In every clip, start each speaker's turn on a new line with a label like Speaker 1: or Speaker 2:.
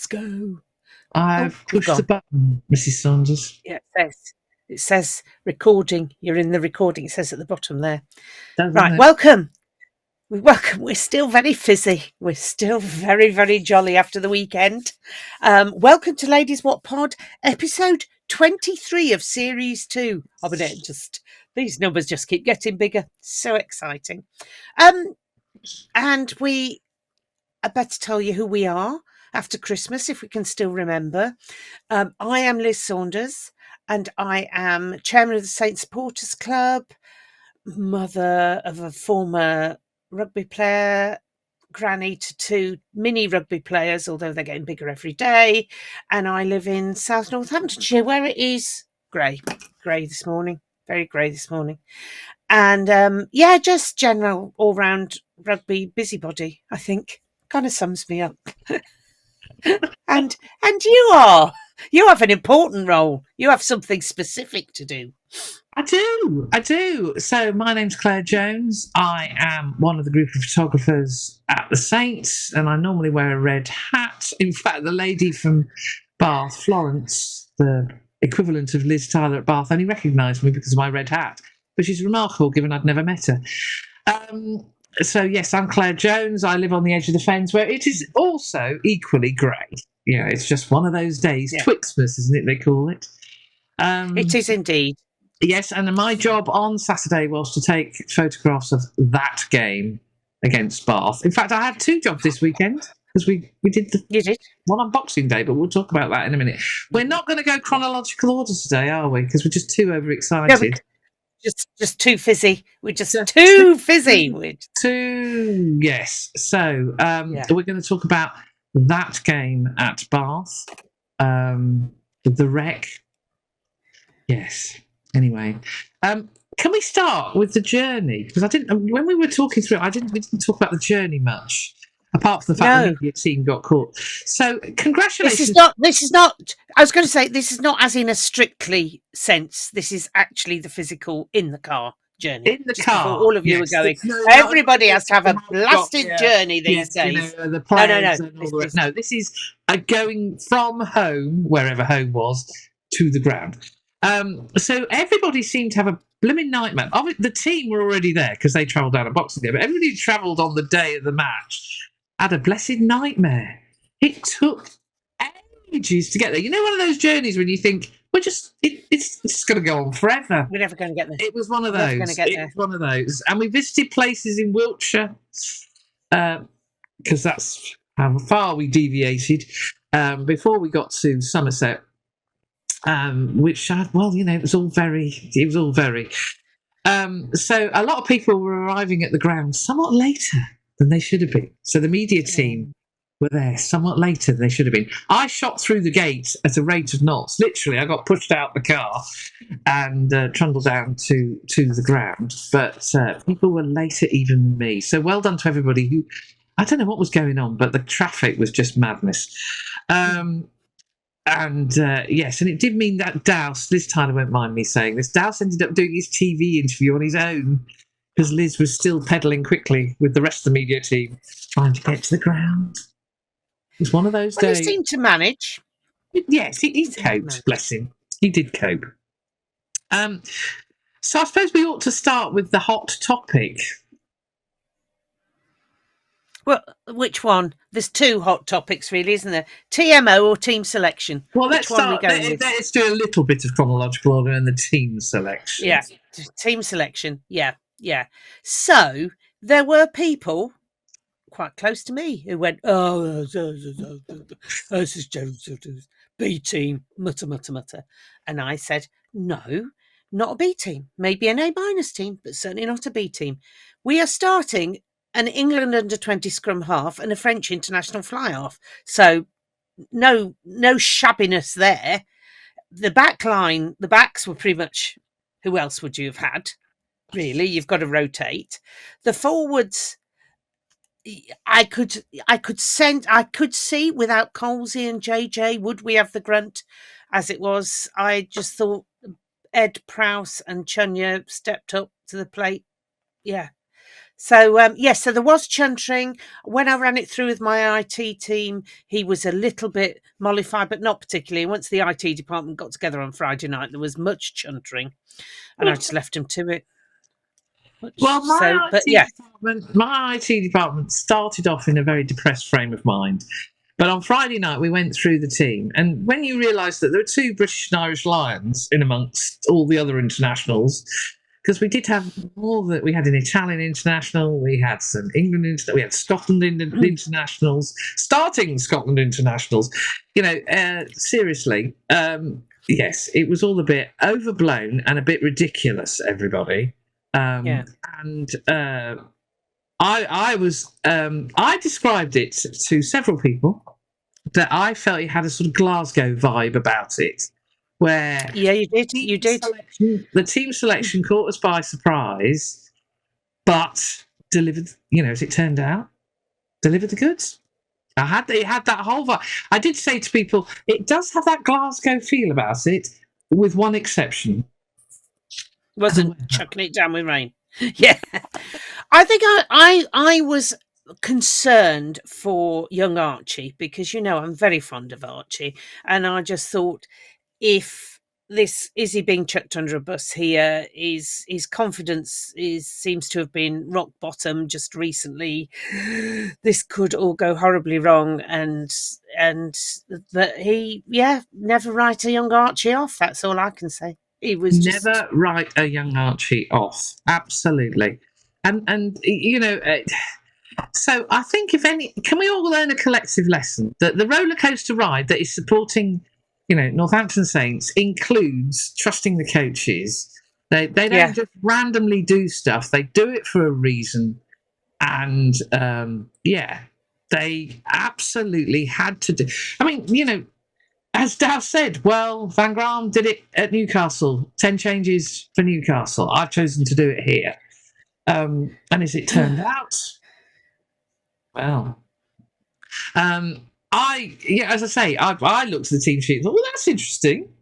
Speaker 1: Let's go.
Speaker 2: I've pushed the button, Mrs. Saunders.
Speaker 1: Yeah, it says recording. You're in the recording. It says at the bottom there. Right, welcome. We're still very fizzy. We're still very, very jolly after the weekend. Welcome to Ladies Wot Pod, episode 23 of series 2. I mean, these numbers just keep getting bigger. So exciting. And I better tell you who we are after Christmas, if we can still remember. I am Lis Saunders, and I am chairman of the Saints Supporters Club, mother of a former rugby player, granny to 2 mini rugby players, although they're getting bigger every day. And I live in South Northamptonshire, where it is grey this morning, very grey this morning. And just general all-round rugby busybody, I think. Kind of sums me up. and you have an important role. You have something specific to do.
Speaker 2: I do. So my name's Claire Jones. I am one of the group of photographers at the Saints, and I normally wear a red hat. In fact, the lady from Bath, Florence, the equivalent of Liz Tyler at Bath, only recognised me because of my red hat. But she's remarkable, given I'd never met her. So yes, I'm Claire Jones. I live on the edge of the fens, where it is also equally grey. You know, it's just one of those days. Yeah. Twixmas, isn't it? They call it.
Speaker 1: It is indeed.
Speaker 2: Yes, and my job on Saturday was to take photographs of that game against Bath. In fact, I had 2 jobs this weekend because we did one on Boxing Day, but we'll talk about that in a minute. We're not going to go chronological order today, are we? Because we're just too overexcited.
Speaker 1: No, just too fizzy. We're just too fizzy.
Speaker 2: Yes. So we're going to talk about that game at Bath, the wreck. Yes. Anyway, can we start with the journey? Because when we were talking through it, we didn't talk about the journey much, apart from the fact that the media team got caught. So, congratulations.
Speaker 1: This is not. I was going to say this is not as in a strictly sense. This is actually the physical in the car journey.
Speaker 2: In the car,
Speaker 1: all of you are going. Everybody has to have a blasted journey these days.
Speaker 2: The plans and all the rest. No, this is going from home, wherever home was, to the ground. So everybody seemed to have a blooming nightmare. The team were already there because they travelled down on Boxing Day, but everybody who travelled on the day of the match had a blessed nightmare. It took ages to get there. You know, one of those journeys when you think, it's just going to go on forever.
Speaker 1: We're never going to get there.
Speaker 2: It was one of those. It was one of those. And we visited places in Wiltshire because that's how far we deviated before we got to Somerset. Which it was all very. So a lot of people were arriving at the ground somewhat later than they should have been. So the media team were there somewhat later than they should have been. I shot through the gate at a rate of knots. Literally, I got pushed out the car and trundled down to the ground. But people were later even than me. So well done to everybody who. I don't know what was going on, but the traffic was just madness. And it did mean that Douse, Liz Tyler won't mind me saying this, Douse ended up doing his TV interview on his own because Liz was still pedalling quickly with the rest of the media team trying to get to the ground. It was one of those days.
Speaker 1: He seemed to manage.
Speaker 2: Yes, he coped, bless him. He did cope. So I suppose we ought to start with the hot topic.
Speaker 1: Well, which one? There's 2 hot topics, really, isn't there? TMO or team selection?
Speaker 2: Well, let's do a little bit of chronological order in the team selection.
Speaker 1: Yeah, team selection. Yeah. So there were people quite close to me who went, this is B team, mutter. And I said, no, not a B team. Maybe an A- team, but certainly not a B team. We are starting an England under-20 scrum half and a French international fly-half. So no shabbiness there. The back line, the backs were pretty much, who else would you have had? Really, you've got to rotate. The forwards, I could see without Colsey and JJ, would we have the grunt as it was? I just thought Ed Prowse and Chunya stepped up to the plate. Yeah. So, yes, so there was chuntering. When I ran it through with my IT team, he was a little bit mollified, but not particularly. Once the IT department got together on Friday night, there was much chuntering, and I just left him to it.
Speaker 2: Well, my IT department started off in a very depressed frame of mind. But on Friday night, we went through the team. And when you realise that there were 2 British and Irish Lions in amongst all the other internationals, because we did have more that we had an Italian international, we had some England internationals, we had Scotland internationals, starting Scotland internationals. Seriously, yes, it was all a bit overblown and a bit ridiculous, everybody. And I described it to several people that I felt it had a sort of Glasgow vibe about it, where
Speaker 1: you did.
Speaker 2: The team selection caught us by surprise, but delivered. As it turned out, delivered the goods. It had that whole vibe. I did say to people, it does have that Glasgow feel about it, with one exception.
Speaker 1: Wasn't chucking it down with rain. Yeah, I think I was concerned for young Archie, because I'm very fond of Archie, and I just thought, if is he being chucked under a bus here? His confidence seems to have been rock bottom just recently. This could all go horribly wrong, and that he never write a young Archie off. That's all I can say. He was
Speaker 2: never write a young Archie off. Absolutely. And so I think, if any, can we all learn a collective lesson that the roller coaster ride that is supporting, Northampton Saints includes trusting the coaches. They don't just randomly do stuff. They do it for a reason. And they absolutely had to do. I mean, as Dow said, well, Van Graham did it at Newcastle. 10 changes for Newcastle. I've chosen to do it here. And as it turned out, well, as I say, I looked at the team sheet and thought, well, that's interesting.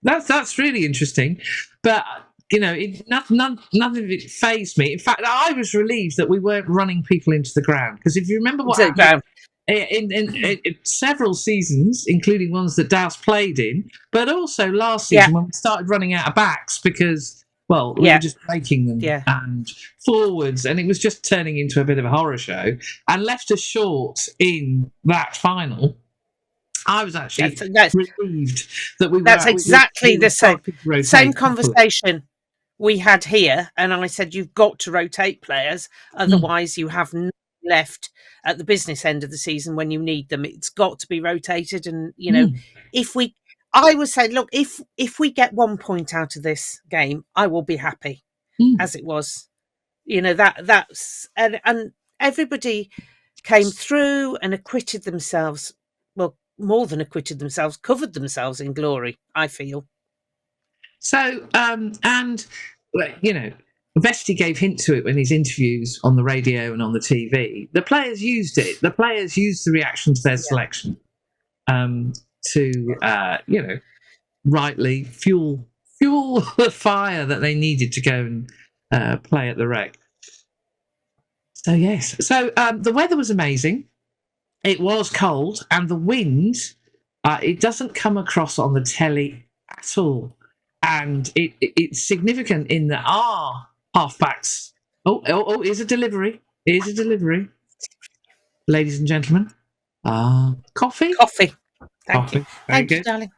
Speaker 2: That's really interesting. But, none of it fazed me. In fact, I was relieved that we weren't running people into the ground. Because if you remember what happened in several seasons, including ones that Dow's played in, but also last season when we started running out of backs because, well, we were just breaking them and forwards, and it was just turning into a bit of a horror show and left us short in that final. I was actually relieved that we were.
Speaker 1: That's exactly the same conversation we had here, and I said, you've got to rotate players, otherwise you have no left at the business end of the season when you need them. It's got to be rotated, and I would say, look, if we get 1 point out of this game, I will be happy. As it was, that's and everybody came through and acquitted themselves. Well, more than acquitted themselves, covered themselves in glory, I feel.
Speaker 2: So, Vesti gave hint to it in his interviews on the radio and on the TV. The players used it. The players used the reaction to their selection to, rightly fuel the fire that they needed to go and play at the Rec. So, yes. So, the weather was amazing. It was cold, and the wind, it doesn't come across on the telly at all. And it's significant in that our halfbacks. Oh, here's a delivery. Ladies and gentlemen. Coffee?
Speaker 1: Thank you.
Speaker 2: Very good.
Speaker 1: You, darling.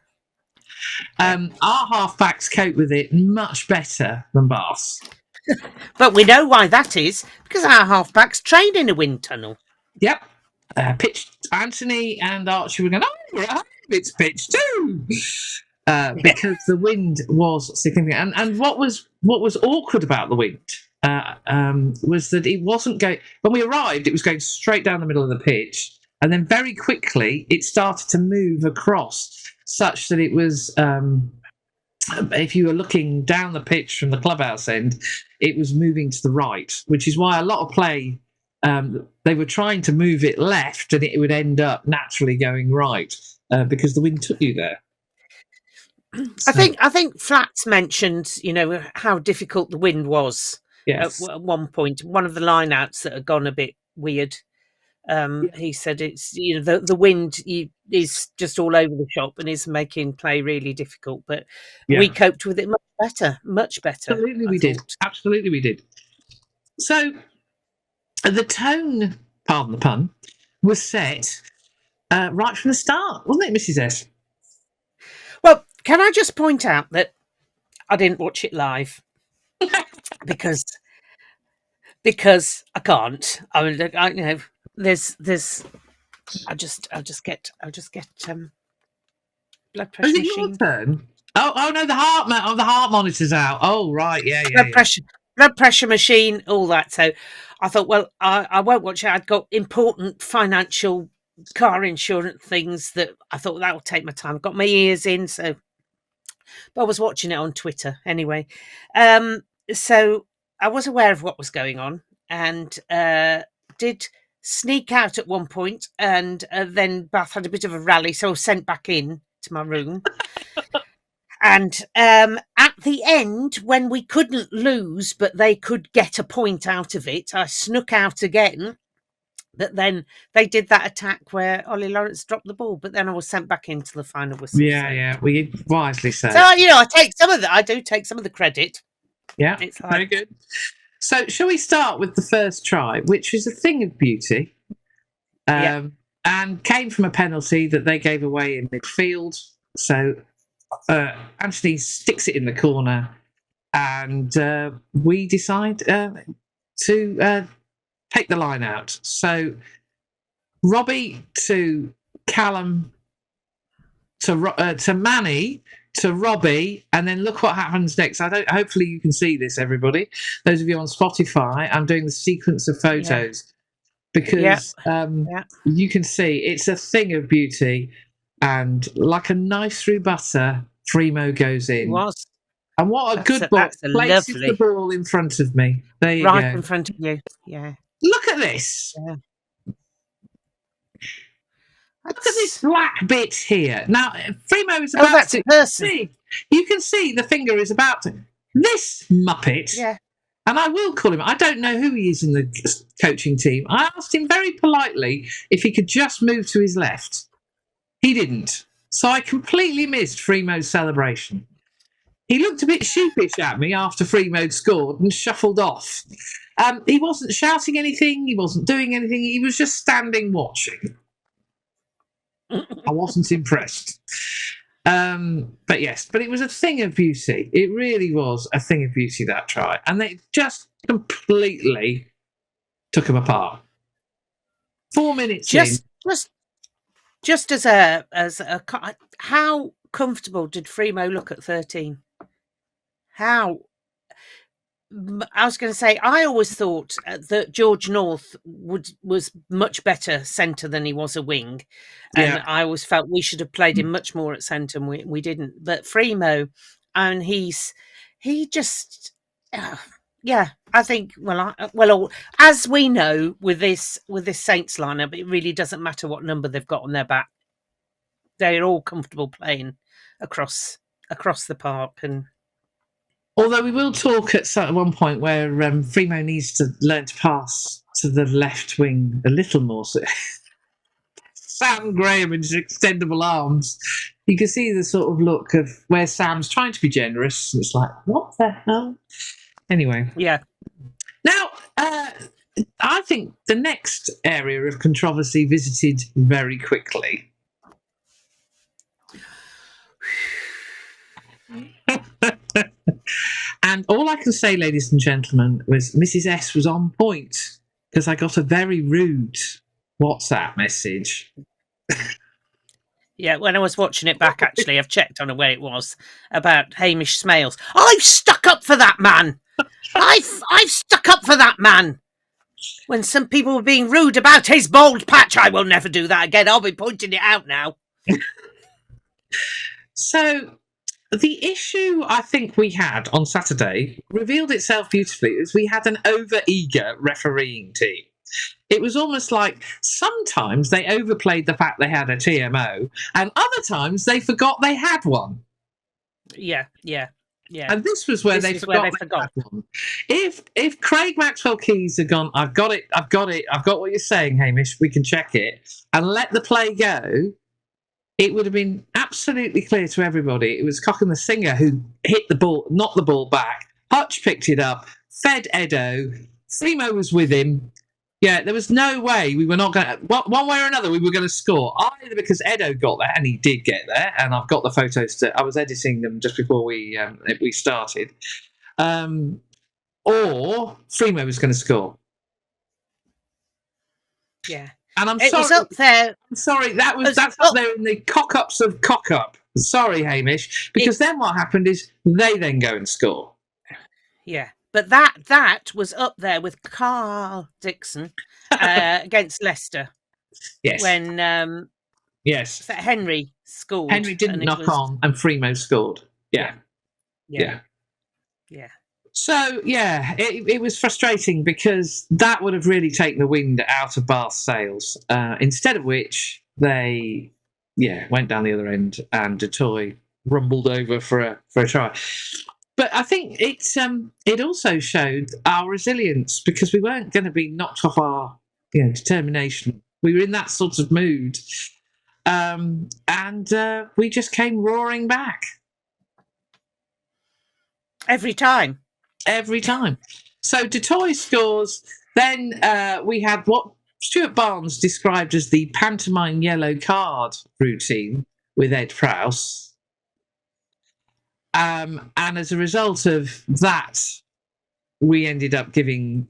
Speaker 2: Our halfbacks cope with it much better than Bath's.
Speaker 1: But we know why that is, because our halfbacks train in a wind tunnel.
Speaker 2: Yep. Anthony and Archie were going, it's pitch too. Because the wind was significant. And what was awkward about the wind was that it wasn't going... When we arrived, it was going straight down the middle of the pitch. And then very quickly, it started to move across, such that it was... if you were looking down the pitch from the clubhouse end, it was moving to the right, which is why a lot of play... they were trying to move it left, and it would end up naturally going right because the wind took you there.
Speaker 1: So. I think Flats mentioned, how difficult the wind was
Speaker 2: Yes.
Speaker 1: At one point, one of the line-outs that had gone a bit weird. He said it's the wind is just all over the shop and is making play really difficult. But we coped with it much better.
Speaker 2: Absolutely, we did. Absolutely, we did. So the tone, pardon the pun, was set right from the start, wasn't it, Mrs. S?
Speaker 1: Well, can I just point out that I didn't watch it live because I can't. I mean, there's. I'll just get blood pressure
Speaker 2: Is it
Speaker 1: machine.
Speaker 2: your turn? Oh no, the heart monitor's out. Oh right, yeah.
Speaker 1: Blood pressure machine, all that. So I thought, well, I won't watch it. I'd got important financial car insurance things that I thought that would take my time. I've got my ears in, so. But I was watching it on Twitter anyway. So I was aware of what was going on and did sneak out at one point, and then Bath had a bit of a rally, so I was sent back in to my room. And at the end, when we couldn't lose, but they could get a point out of it, I snuck out again. But then they did that attack where Ollie Lawrence dropped the ball, but then I was sent back into the final whistle.
Speaker 2: Yeah, we wisely said.
Speaker 1: So, I take some of I do take some of the credit.
Speaker 2: Yeah, it's very good. So, shall we start with the first try, which is a thing of beauty, and came from a penalty that they gave away in midfield. So, Anthony sticks it in the corner, and we decide to take the line out. So, Robbie to Callum to Manny to Robbie, and then look what happens next. Hopefully you can see this, everybody. Those of you on Spotify, I'm doing the sequence of photos because you can see it's a thing of beauty, and like a knife through butter, Fremo goes in. And what a good ball. Places the ball in front of me. There you go.
Speaker 1: Right in front of you. Yeah.
Speaker 2: Look at this. Yeah. Look at this black bit here. Now, Fremo is about to see. You can see the finger is about to. This Muppet.
Speaker 1: Yeah.
Speaker 2: And I will call him. I don't know who he is in the coaching team. I asked him very politely if he could just move to his left. He didn't. So I completely missed Fremo's celebration. He looked a bit sheepish at me after Fremo scored and shuffled off. He wasn't shouting anything. He wasn't doing anything. He was just standing watching. I wasn't impressed. But it was a thing of beauty. It really was a thing of beauty, that try. And they just completely took him apart. 4 minutes in.
Speaker 1: Just as a how comfortable did Fremo look at 13? How? I was going to say, I always thought that George North was much better centre than he was a wing. And I always felt we should have played him much more at centre, and we didn't. But Fremo, and I think, as we know with this Saints lineup, it really doesn't matter what number they've got on their back. They're all comfortable playing across the park. And
Speaker 2: although we will talk at one point where Fremo needs to learn to pass to the left wing a little more. So Sam Graham in his extendable arms. You can see the sort of look of where Sam's trying to be generous. And it's like, what the hell? Anyway.
Speaker 1: Yeah.
Speaker 2: Now, I think the next area of controversy visited very quickly. And all I can say, ladies and gentlemen, was Mrs. S was on point because I got a very rude WhatsApp message.
Speaker 1: Yeah, when I was watching it back, actually, I've checked on where it was about Hamish Smales. I've stuck up for that man. I've stuck up for that man. When some people were being rude about his bald patch, I will never do that again. I'll be pointing it out now.
Speaker 2: So the issue I think we had on Saturday revealed itself beautifully as we had an over-eager refereeing team. It was almost like sometimes they overplayed the fact they had a TMO and other times they forgot they had one.
Speaker 1: Yeah. Yeah.
Speaker 2: And this was where they forgot. One. If Craig Maxwell Keys had gone, I've got what you're saying, Hamish, we can check it, and let the play go, it would have been absolutely clear to everybody. It was Cock and the Singer who hit the ball, knocked the ball back. Hutch picked it up, fed Edo. Fremo was with him. Yeah, there was no way we were not going to, one way or another, we were going to score. Either because Edo got there, and he did get there, and I've got the photos. I was editing them just before we started, or Fremo was going to score.
Speaker 1: Yeah.
Speaker 2: And I'm
Speaker 1: sorry.
Speaker 2: It
Speaker 1: was up there.
Speaker 2: I'm sorry, that's up there in the cock-ups of cock-up. Sorry, Hamish, because then what happened is they then go and score.
Speaker 1: Yeah. But that was up there with Carl Dixon against Leicester.
Speaker 2: Yes.
Speaker 1: When Henry scored.
Speaker 2: Henry didn't knock on, and Fremo scored. Yeah. So it was frustrating because that would have really taken the wind out of Bath's sails. Instead of which they went down the other end, and Detroit rumbled over for a try. But I think it also showed our resilience, because we weren't going to be knocked off our determination. We were in that sort of mood, and we just came roaring back
Speaker 1: every time.
Speaker 2: So Detroit scores. Then we had what Stuart Barnes described as the pantomime yellow card routine with Ed Prowse. And as a result of that, we ended up giving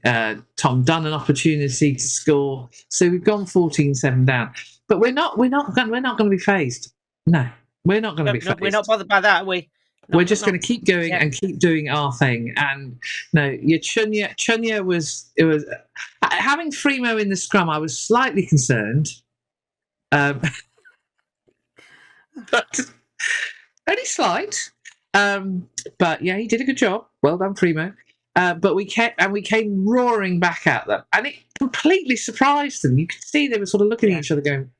Speaker 2: Tom Dunn an opportunity to score. So we've gone 14-7 down. But we're not going to be phased. No, we're not going to be phased.
Speaker 1: We're not bothered by that, are we?
Speaker 2: We're just going to keep going and keep doing our thing. And your Chunya was having Fremo in the scrum. I was slightly concerned, but only slight. But he did a good job. Well done, Fremo. But we came roaring back at them, and it completely surprised them. You could see they were sort of looking at each other, going,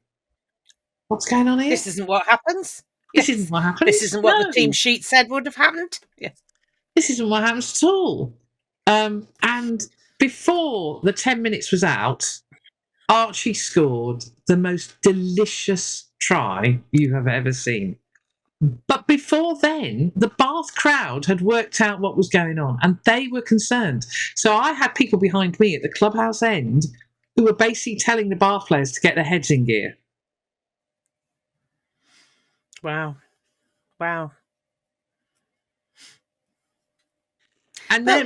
Speaker 2: "What's going on here?
Speaker 1: This isn't what happens.
Speaker 2: This isn't what happens.
Speaker 1: This isn't what the team sheet said would have happened. Yeah.
Speaker 2: This isn't what happens at all." And before the 10 minutes was out, Archie scored the most delicious try you have ever seen. But before then, the Bath crowd had worked out what was going on, and they were concerned. So I had people behind me at the clubhouse end who were basically telling the Bath players to get their heads in gear.
Speaker 1: Wow.
Speaker 2: And they're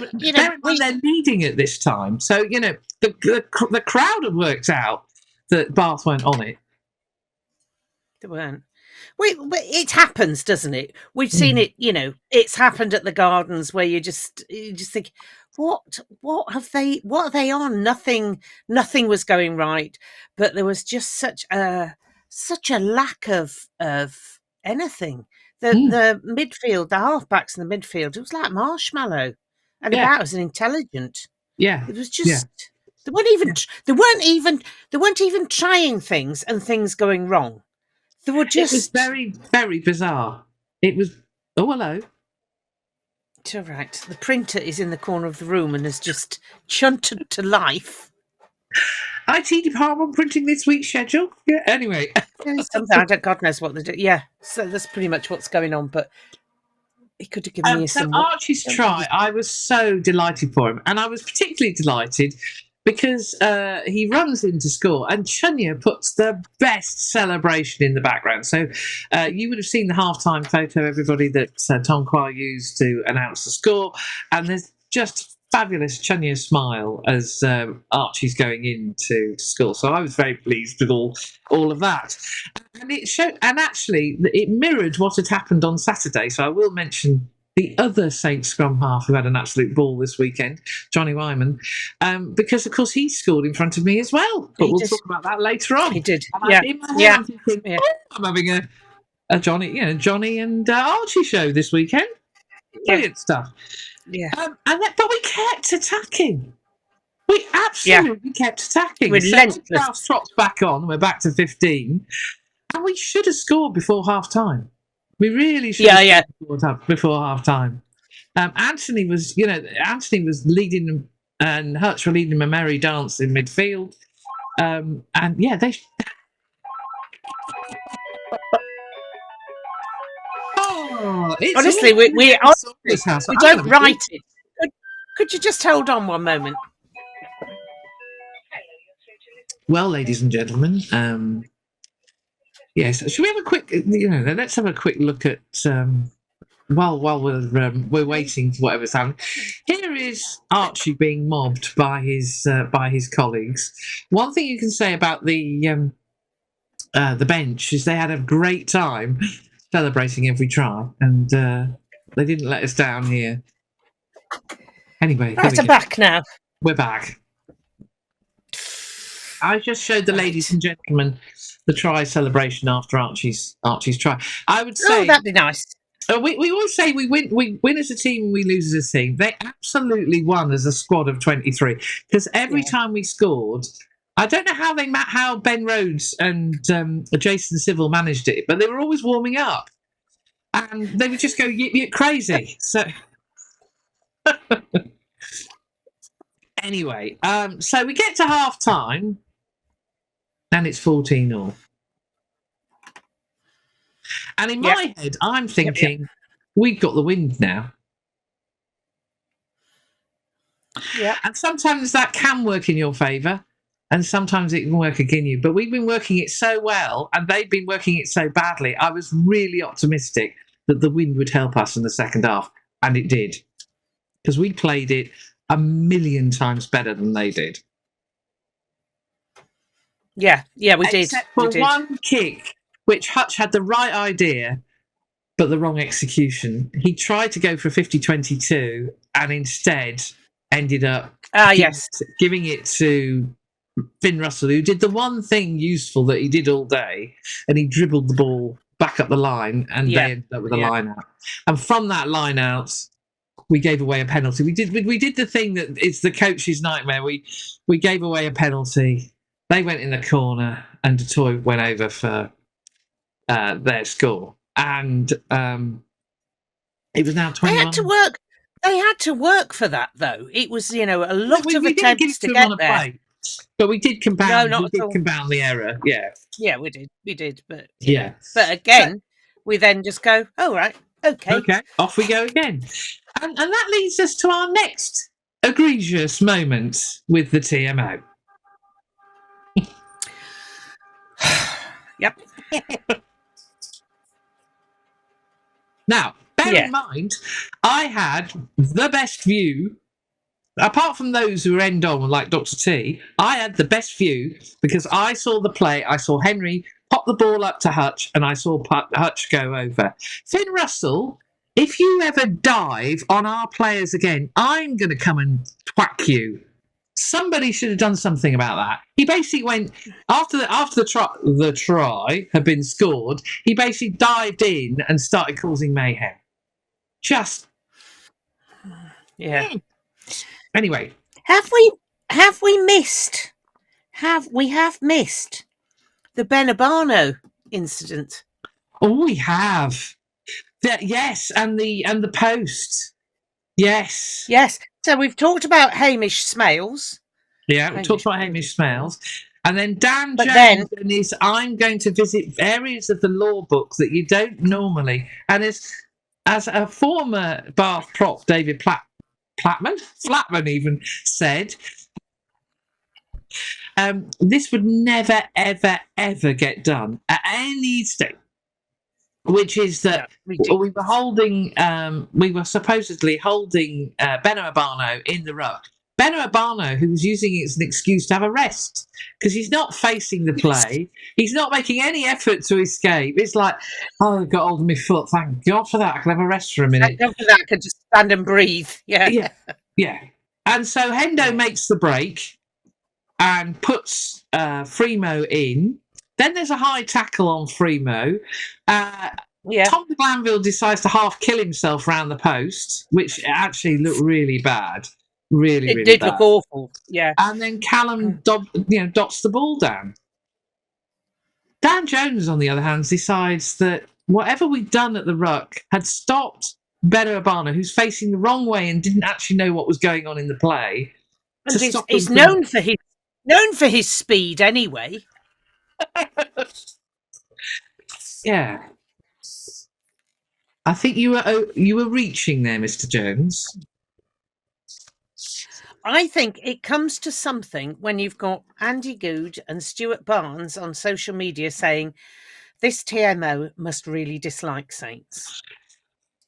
Speaker 2: leading at this time. So, the crowd had worked out that Bath weren't on it.
Speaker 1: They weren't. But it happens, doesn't it? We've seen it, it's happened at the Gardens, where you just think, what are they on? Nothing was going right, but there was just such a lack of anything. The midfield, the halfbacks in the midfield, it was like marshmallow, and about as intelligent.
Speaker 2: Yeah,
Speaker 1: it was just they weren't even trying things, and things going wrong. They were just.
Speaker 2: It was very, very bizarre. It was. Oh, hello.
Speaker 1: It's all right. The printer is in the corner of the room and has just chunted to life.
Speaker 2: IT department printing this week's schedule. Yeah. Anyway,
Speaker 1: God knows what they do. Yeah, so that's pretty much what's going on. But he could have given me some.
Speaker 2: Archie's try. I was so delighted for him, and I was particularly delighted because he runs in to score, and Chunya puts the best celebration in the background. So you would have seen the halftime photo, everybody, that Tom Quire used to announce the score, and there's just fabulous Chunya smile as Archie's going in to score. So I was very pleased with all of that, and it showed, and actually it mirrored what had happened on Saturday. So I will mention the other Saints scrum half who had an absolute ball this weekend, Johnny Wyman, because, of course, he scored in front of me as well. But we'll talk about that later on.
Speaker 1: He did.
Speaker 2: I'm thinking, I'm having a Johnny and Archie show this weekend. Brilliant stuff.
Speaker 1: Yeah.
Speaker 2: But we kept attacking. We absolutely kept attacking.
Speaker 1: Relentless.
Speaker 2: So House trots back on. We're back to 15. And we should have scored before half-time. We really should have scored before half-time. Anthony was leading them, and Hutch were leading them a merry dance in midfield. And yeah, they. Oh,
Speaker 1: honestly, we don't write it. Could you just hold on one moment?
Speaker 2: Well, ladies and gentlemen, yes. Should we have a quick? Let's have a quick look at. While we're waiting for whatever's happening, here is Archie being mobbed by his colleagues. One thing you can say about the bench is they had a great time celebrating every try, and they didn't let us down here. Anyway,
Speaker 1: right, I'm back now.
Speaker 2: We're back. I just showed the ladies and gentlemen the try celebration after Archie's try. I would say,
Speaker 1: that'd be nice.
Speaker 2: We always say we win as a team, we lose as a team. They absolutely won as a squad of 23 because every time we scored, I don't know how Ben Rhodes and Jason Civil managed it, but they were always warming up, and they would just go yip yip crazy. So anyway, so we get to half time, and it's 14-0. And in my head, I'm thinking, we've got the wind now.
Speaker 1: Yeah.
Speaker 2: And sometimes that can work in your favour, and sometimes it can work against you. But we've been working it so well, and they've been working it so badly. I was really optimistic that the wind would help us in the second half, and it did. Because we played it 1,000,000 times better than they did.
Speaker 1: Yeah, we did.
Speaker 2: Except for one kick, which Hutch had the right idea, but the wrong execution. He tried to go for a 50-22 and instead ended up giving it to Finn Russell, who did the one thing useful that he did all day, and he dribbled the ball back up the line, and they ended up with a line out. And from that line out, we gave away a penalty. We did the thing that is the coach's nightmare. We gave away a penalty. They went in the corner, and Detroit went over for their score. And it was now 21.
Speaker 1: They had to work for that, though. It was, a lot of attempts to get there.
Speaker 2: Play, but we did compound. Compound the error. Yeah,
Speaker 1: we did. But
Speaker 2: yeah,
Speaker 1: but again, we then just go, oh right, okay,
Speaker 2: off we go again, and that leads us to our next egregious moment with the TMO.
Speaker 1: Yep.
Speaker 2: Now, bear in mind, I had the best view, apart from those who were end on, like Dr. T, I had the best view because I saw the play. I saw Henry pop the ball up to Hutch, and I saw Hutch go over. Finn Russell, if you ever dive on our players again, I'm going to come and whack you. Somebody should have done something about that. He basically went after the try had been scored. He basically dived in and started causing mayhem. Anyway,
Speaker 1: have we missed? Have missed the Benabano incident?
Speaker 2: Oh, we have. Yes, and the post. Yes.
Speaker 1: So we've talked about Hamish Smales.
Speaker 2: Yeah, we talked about Hamish Smales. And then Dan Jones and his I'm going to visit areas of the law book that you don't normally. And as a former Bath prop, David Flatman even said, this would never, ever, ever get done at any stage. Which is that we were supposedly holding Beno Urbano in the ruck. Beno Urbano, who was using it as an excuse to have a rest because he's not facing the play. He's not making any effort to escape. It's like, I got hold of my foot. Thank God for that. I can have a rest for a minute.
Speaker 1: Thank God for that. I can just stand and breathe. Yeah.
Speaker 2: And so Hendo makes the break and puts Fremo in. Then there's a high tackle on Fremo. Tom de Glanville decides to half kill himself round the post, which actually looked really bad. It did look awful. Yeah. And then Callum dots the ball down. Dan Jones, on the other hand, decides that whatever we'd done at the ruck had stopped Beno Obana, who's facing the wrong way and didn't actually know what was going on in the play.
Speaker 1: And he's known for his speed anyway.
Speaker 2: Yeah. I think you were reaching there, Mr. Jones.
Speaker 1: I think it comes to something when you've got Andy Goode and Stuart Barnes on social media saying this TMO must really dislike Saints.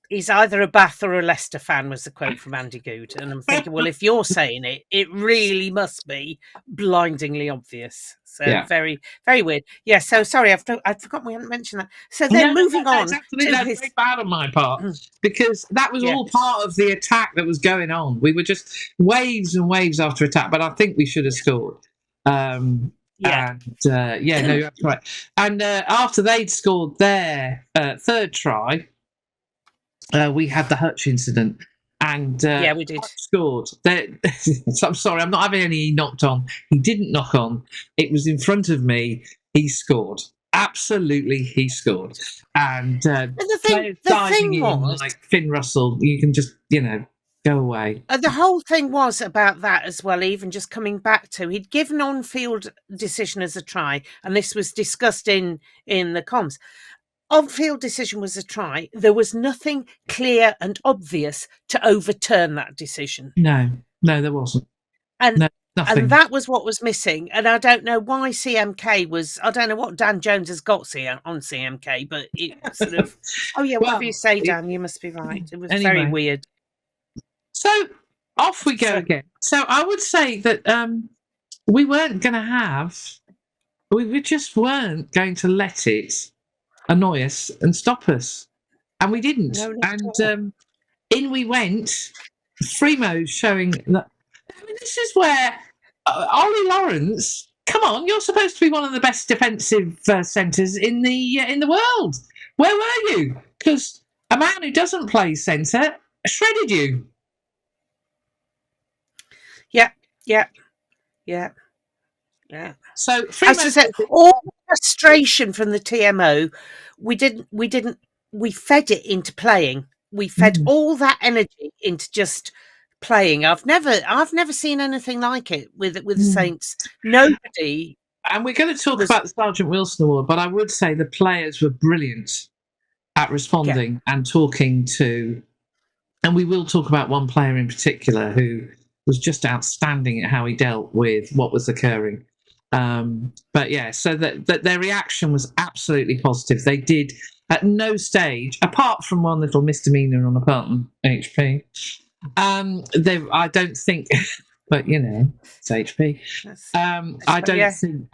Speaker 1: He's either a Bath or a Leicester fan, was the quote from Andy Goode. And I'm thinking, well, if you're saying it, it really must be blindingly obvious. So very, very weird. Yeah, so sorry, I've forgotten we hadn't mentioned that. So then moving on.
Speaker 2: That's very bad on my part, because that was all part of the attack that was going on. We were just waves and waves after attack, but I think we should have scored. No, that's right. And after they'd scored their third try, we had the Hutch incident, and
Speaker 1: we did.
Speaker 2: Scored. So I'm sorry, I'm not having any knocked on. He didn't knock on. It was in front of me. He scored. Absolutely, he scored. And
Speaker 1: the thing was,
Speaker 2: like Finn Russell, you can just go away.
Speaker 1: The whole thing was about that as well. Even just coming back to, he'd given on-field decision as a try, and this was discussed in the comms. On-field decision was a try. There was nothing clear and obvious to overturn that decision.
Speaker 2: No, there wasn't.
Speaker 1: And that was what was missing. And I don't know why CMK was. I don't know what Dan Jones has got on CMK, but it sort of. Oh yeah, whatever you say, Dan, you must be right. It was very weird.
Speaker 2: So off we go again. So I would say that we weren't going to have. We just weren't going to let it annoy us and stop us, and we didn't. In we went. Fremo's showing that. I mean, this is where Ollie Lawrence. Come on, you're supposed to be one of the best defensive centres in the world. Where were you? Because a man who doesn't play centre shredded you. Yeah. So
Speaker 1: all frustration from the TMO, we fed it into playing. We fed all that energy into just playing. I've never seen anything like it with the Saints. Nobody.
Speaker 2: And we're going to talk about the Sgt Wilson Award, but I would say the players were brilliant at responding and talking to. And we will talk about one player in particular who was just outstanding at how he dealt with what was occurring. But yeah, so that their reaction was absolutely positive. They did at no stage, apart from one little misdemeanor on a button, HP. I don't think, but it's HP.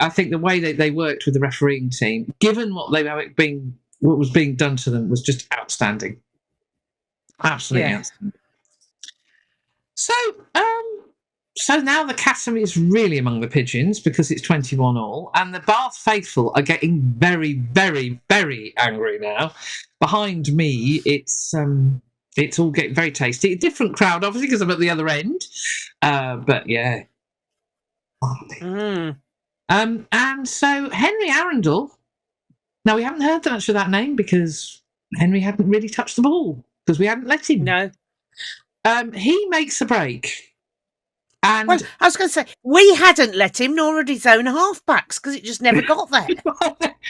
Speaker 2: I think the way that they worked with the refereeing team, given what was being done to them, was just outstanding. Absolutely outstanding. So now the Catamount is really among the pigeons because it's 21-all, and the Bath faithful are getting very, very, very angry now. Behind me, it's all getting very tasty. A different crowd, obviously, because I'm at the other end. But yeah. And so Henry Arundel. Now we haven't heard much of that name because Henry hadn't really touched the ball because we hadn't let him.
Speaker 1: No.
Speaker 2: He makes a break. And
Speaker 1: well, I was going to say, we hadn't let him, nor had his own halfbacks, because it just never got there.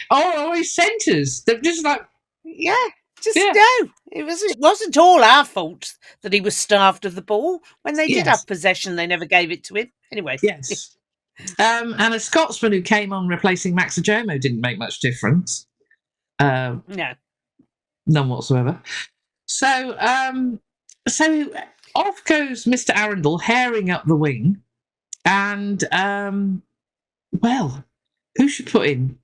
Speaker 2: or his centres. They're just like...
Speaker 1: No. It wasn't all our fault that he was starved of the ball. When they did have possession, they never gave it to him. Anyway.
Speaker 2: Yes. And a Scotsman who came on replacing Max Ajomo didn't make much difference.
Speaker 1: No.
Speaker 2: None whatsoever. So off goes Mr. Arundel, herring up the wing. And, who should put in?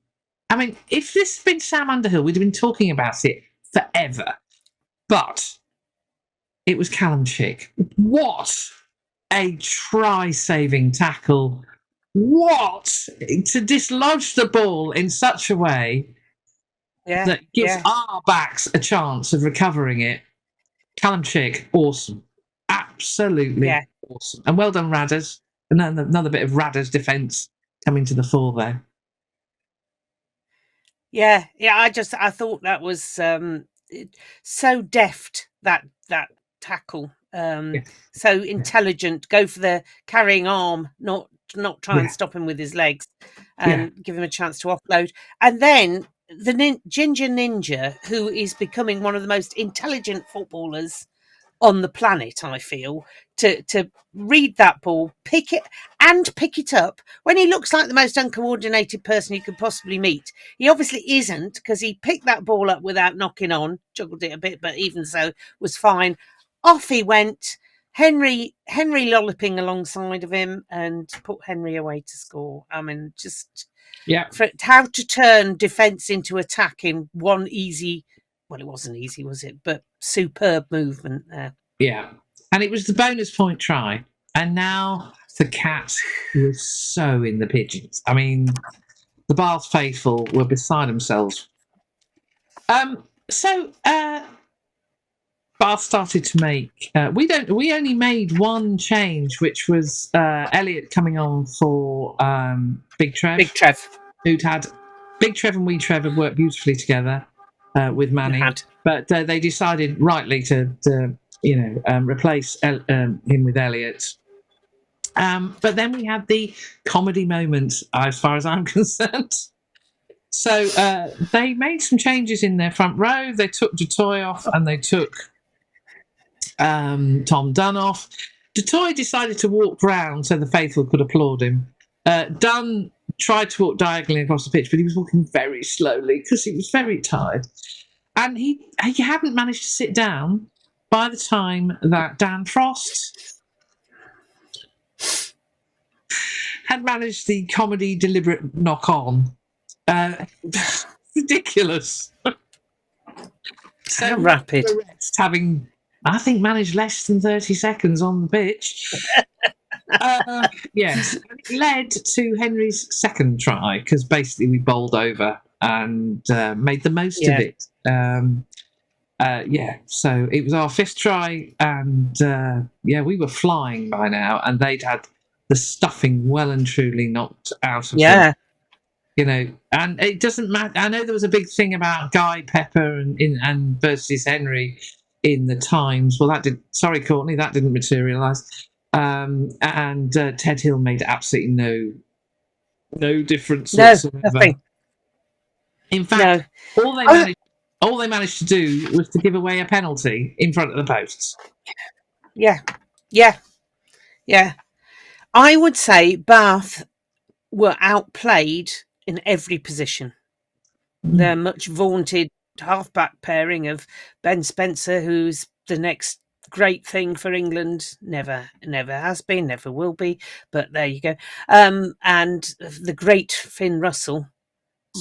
Speaker 2: I mean, if this had been Sam Underhill, we'd have been talking about it forever. But it was Callum Chick. What a try-saving tackle. What? To dislodge the ball in such a way that gives our backs a chance of recovering it. Callum Chick, awesome. Absolutely awesome. And well done, Radders. Another bit of Radders defence coming to the fore there.
Speaker 1: Yeah. I thought that was so deft that tackle. So intelligent, go for the carrying arm, not try and stop him with his legs, and give him a chance to offload. And then the Ginger Ninja, who is becoming one of the most intelligent footballers on the planet, I feel, to read that ball, pick it up when he looks like the most uncoordinated person you could possibly meet. He obviously isn't, because he picked that ball up without knocking on, juggled it a bit, but even so was fine. Off he went. Henry lolloping alongside of him and put Henry away to score. I mean, just for how to turn defence into attack in one easy. Well, it wasn't easy, was it? But superb movement there.
Speaker 2: Yeah. And it was the bonus point try. And now the Cats were so in the pigeons. I mean, the Bath faithful were beside themselves. So Bath started to make. We only made one change, which was Elliot coming on for Big Trev.
Speaker 1: Big Trev,
Speaker 2: who'd had Big Trev and Wee Trev had worked beautifully together with Manny, but they decided rightly to replace him with Elliot. But then we had the comedy moment, as far as I'm concerned. So they made some changes in their front row. They took Dutoy off and they took Tom Dunn off. Dutoy decided to walk round so the faithful could applaud him. Dunn tried to walk diagonally across the pitch, but he was walking very slowly because he was very tired. And he hadn't managed to sit down by the time that Dan Frost had managed the comedy deliberate knock on. Ridiculous.
Speaker 1: So rapid.
Speaker 2: Having, I think, managed less than 30 seconds on the pitch. Yes. It led to Henry's second try because basically we bowled over and made the most of it. So it was our fifth try and we were flying by now and they'd had the stuffing well and truly knocked out of them. And it doesn't matter. I know there was a big thing about Guy Pepper and versus Henry in the Times. Well, sorry, Courtney, that didn't materialise. And Ted Hill made absolutely no difference whatsoever.
Speaker 1: Nothing.
Speaker 2: In fact, all they managed to do was to give away a penalty in front of the posts.
Speaker 1: Yeah. I would say Bath were outplayed in every position. Their much vaunted halfback pairing of Ben Spencer, who's the next great thing for England, never has been, never will be, but there you go. And the great Finn Russell,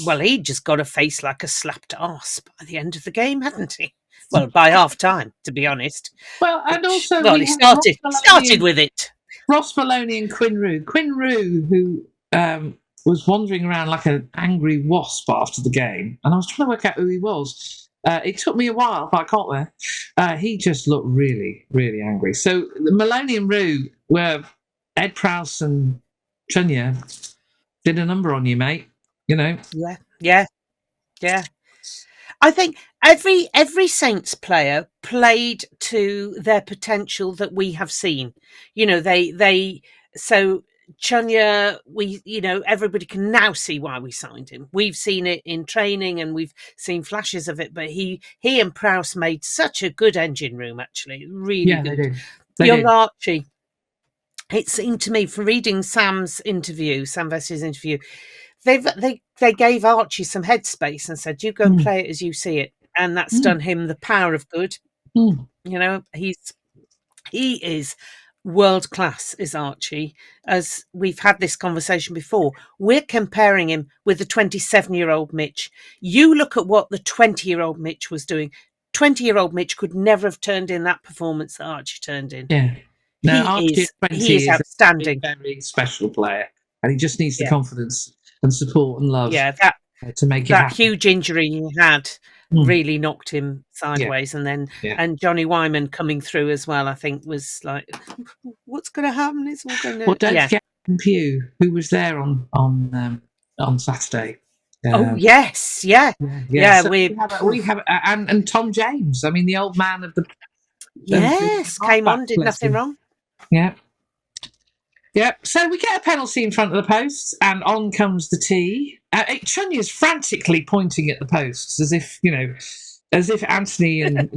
Speaker 1: well, he just got a face like a slapped arse by the end of the game, hadn't he? Well, by half time, to be honest.
Speaker 2: Well, and also
Speaker 1: he started with it.
Speaker 2: Ross Maloney and Quinn Rue, who was wandering around like an angry wasp after the game, and I was trying to work out who he was. It took me a while, but I got there. He just looked really, really angry. So Maloney and Rue were Ed Prowse and Chunya did a number on you, mate.
Speaker 1: Yeah. I think every Saints player played to their potential that we have seen. So Chunya, everybody can now see why we signed him. We've seen it in training and we've seen flashes of it, but he and Prowse made such a good engine room, actually. Really good.
Speaker 2: They
Speaker 1: Young
Speaker 2: did.
Speaker 1: Archie, it seemed to me from reading Sam Vestry's interview, they gave Archie some headspace and said, you go and play it as you see it. And that's done him the power of good. He is world class, is Archie. As we've had this conversation before, we're comparing him with the 27-year-old Mitch. You look at what the 20-year-old Mitch was doing. 20-year-old Mitch could never have turned in that performance that Archie turned in.
Speaker 2: Yeah. No, Archie
Speaker 1: he is outstanding.
Speaker 2: A very special player, and he just needs the confidence and support and love.
Speaker 1: Yeah,
Speaker 2: to make it
Speaker 1: that
Speaker 2: happen.
Speaker 1: huge injury he had really knocked him sideways, and then and Johnny Wyman coming through as well, I think was like, what's going to happen? It's all going to.
Speaker 2: Well, don't forget Pugh, who was there on Saturday.
Speaker 1: Yes, yeah.
Speaker 2: So we have and Tom James. I mean, the old man of the
Speaker 1: Yes, came on, did nothing wrong.
Speaker 2: Yeah. Yep. So we get a penalty in front of the posts, and on comes the tee. Chunya's frantically pointing at the posts as if Anthony and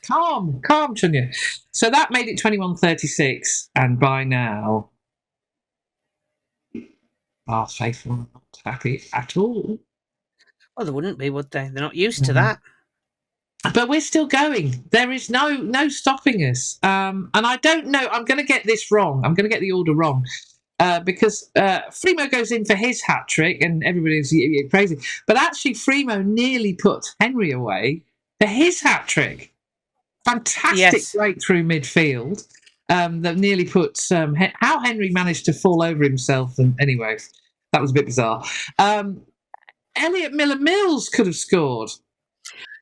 Speaker 2: calm, Chunya. So that made it 21-36, and by now, Bath faithful are not happy at all.
Speaker 1: Well, they wouldn't be, would they? They're not used to that.
Speaker 2: But we're still going. There is no stopping us. And I don't know. I'm going to get this wrong. I'm going to get the order wrong. Because Fremo goes in for his hat trick and everybody's crazy. But actually, Fremo nearly put Henry away for his hat trick. Fantastic breakthrough midfield that nearly put how Henry managed to fall over himself. And anyway, that was a bit bizarre. Elliot Miller-Mills could have scored.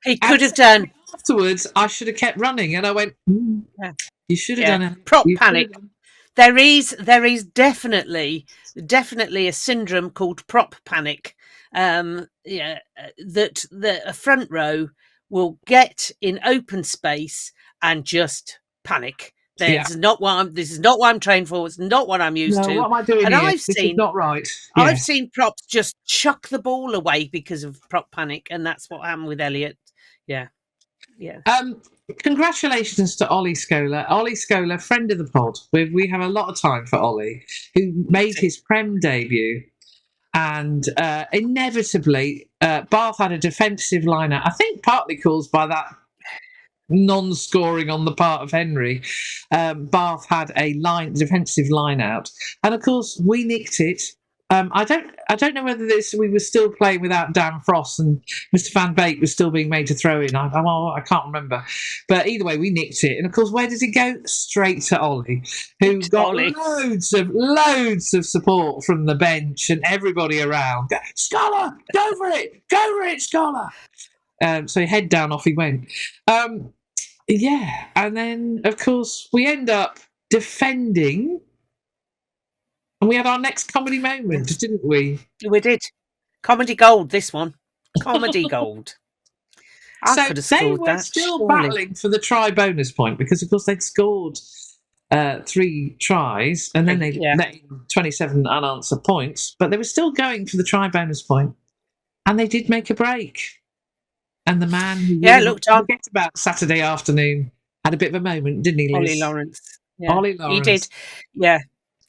Speaker 1: He could have done.
Speaker 2: Afterwards, I should have kept running, and I went, you should have done it.
Speaker 1: Prop panic. There is definitely a syndrome called prop panic. That a front row will get in open space and just panic. This is not what I'm trained for. It's not what I'm used to.
Speaker 2: What am I doing
Speaker 1: and
Speaker 2: here? This is not right. Yeah.
Speaker 1: I've seen props just chuck the ball away because of prop panic, and that's what happened with Elliot. Yeah.
Speaker 2: Congratulations to Ollie Scholar. Ollie Scholar, friend of the pod. We have a lot of time for Ollie, who made his Prem debut. And inevitably, Bath had a defensive line-out. I think partly caused by that non-scoring on the part of Henry. Bath had a defensive line-out. And, of course, we nicked it. I don't know whether we were still playing without Dan Frost and Mr. Van Beek was still being made to throw in. I can't remember. But either way, we nicked it. And, of course, where does it go? Straight to Ollie, who got loads of support from the bench and everybody around. Scholar, go for it, Scholar. So head down, off he went. And then, of course, we end up defending. And we had our next comedy moment, didn't we?
Speaker 1: We did. Comedy gold, this one. Comedy gold. I could have scored that.
Speaker 2: They were still battling for the try bonus point because, of course, they'd scored 3 tries and then they let in 27 unanswered points, but they were still going for the try bonus point. And they did make a break. And the man who
Speaker 1: looked on.
Speaker 2: Forget about Saturday afternoon had a bit of a moment, didn't he, Liz?
Speaker 1: Ollie Lawrence. Yeah.
Speaker 2: Ollie Lawrence.
Speaker 1: He did. Yeah.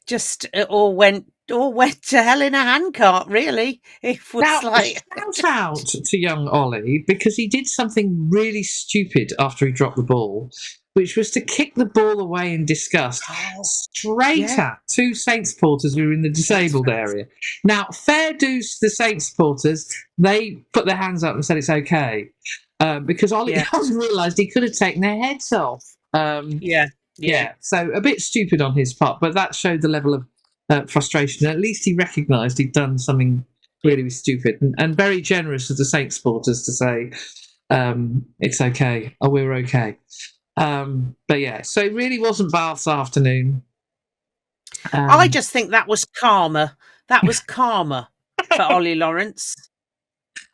Speaker 1: Just it all went to hell in a handcart, really. It was
Speaker 2: shout out to young Ollie because he did something really stupid after he dropped the ball, which was to kick the ball away in disgust straight at 2 Saints supporters who were in the disabled area. Now, fair dues to the Saints supporters, they put their hands up and said it's okay because Ollie realised he could have taken their heads off. Yeah, so a bit stupid on his part, but that showed the level of frustration. At least he recognised he'd done something really stupid and very generous of the Saints supporters to say, it's okay, or we're okay. But yeah, so it really wasn't Bath's afternoon.
Speaker 1: I just think that was karma. That was karma for Ollie Lawrence.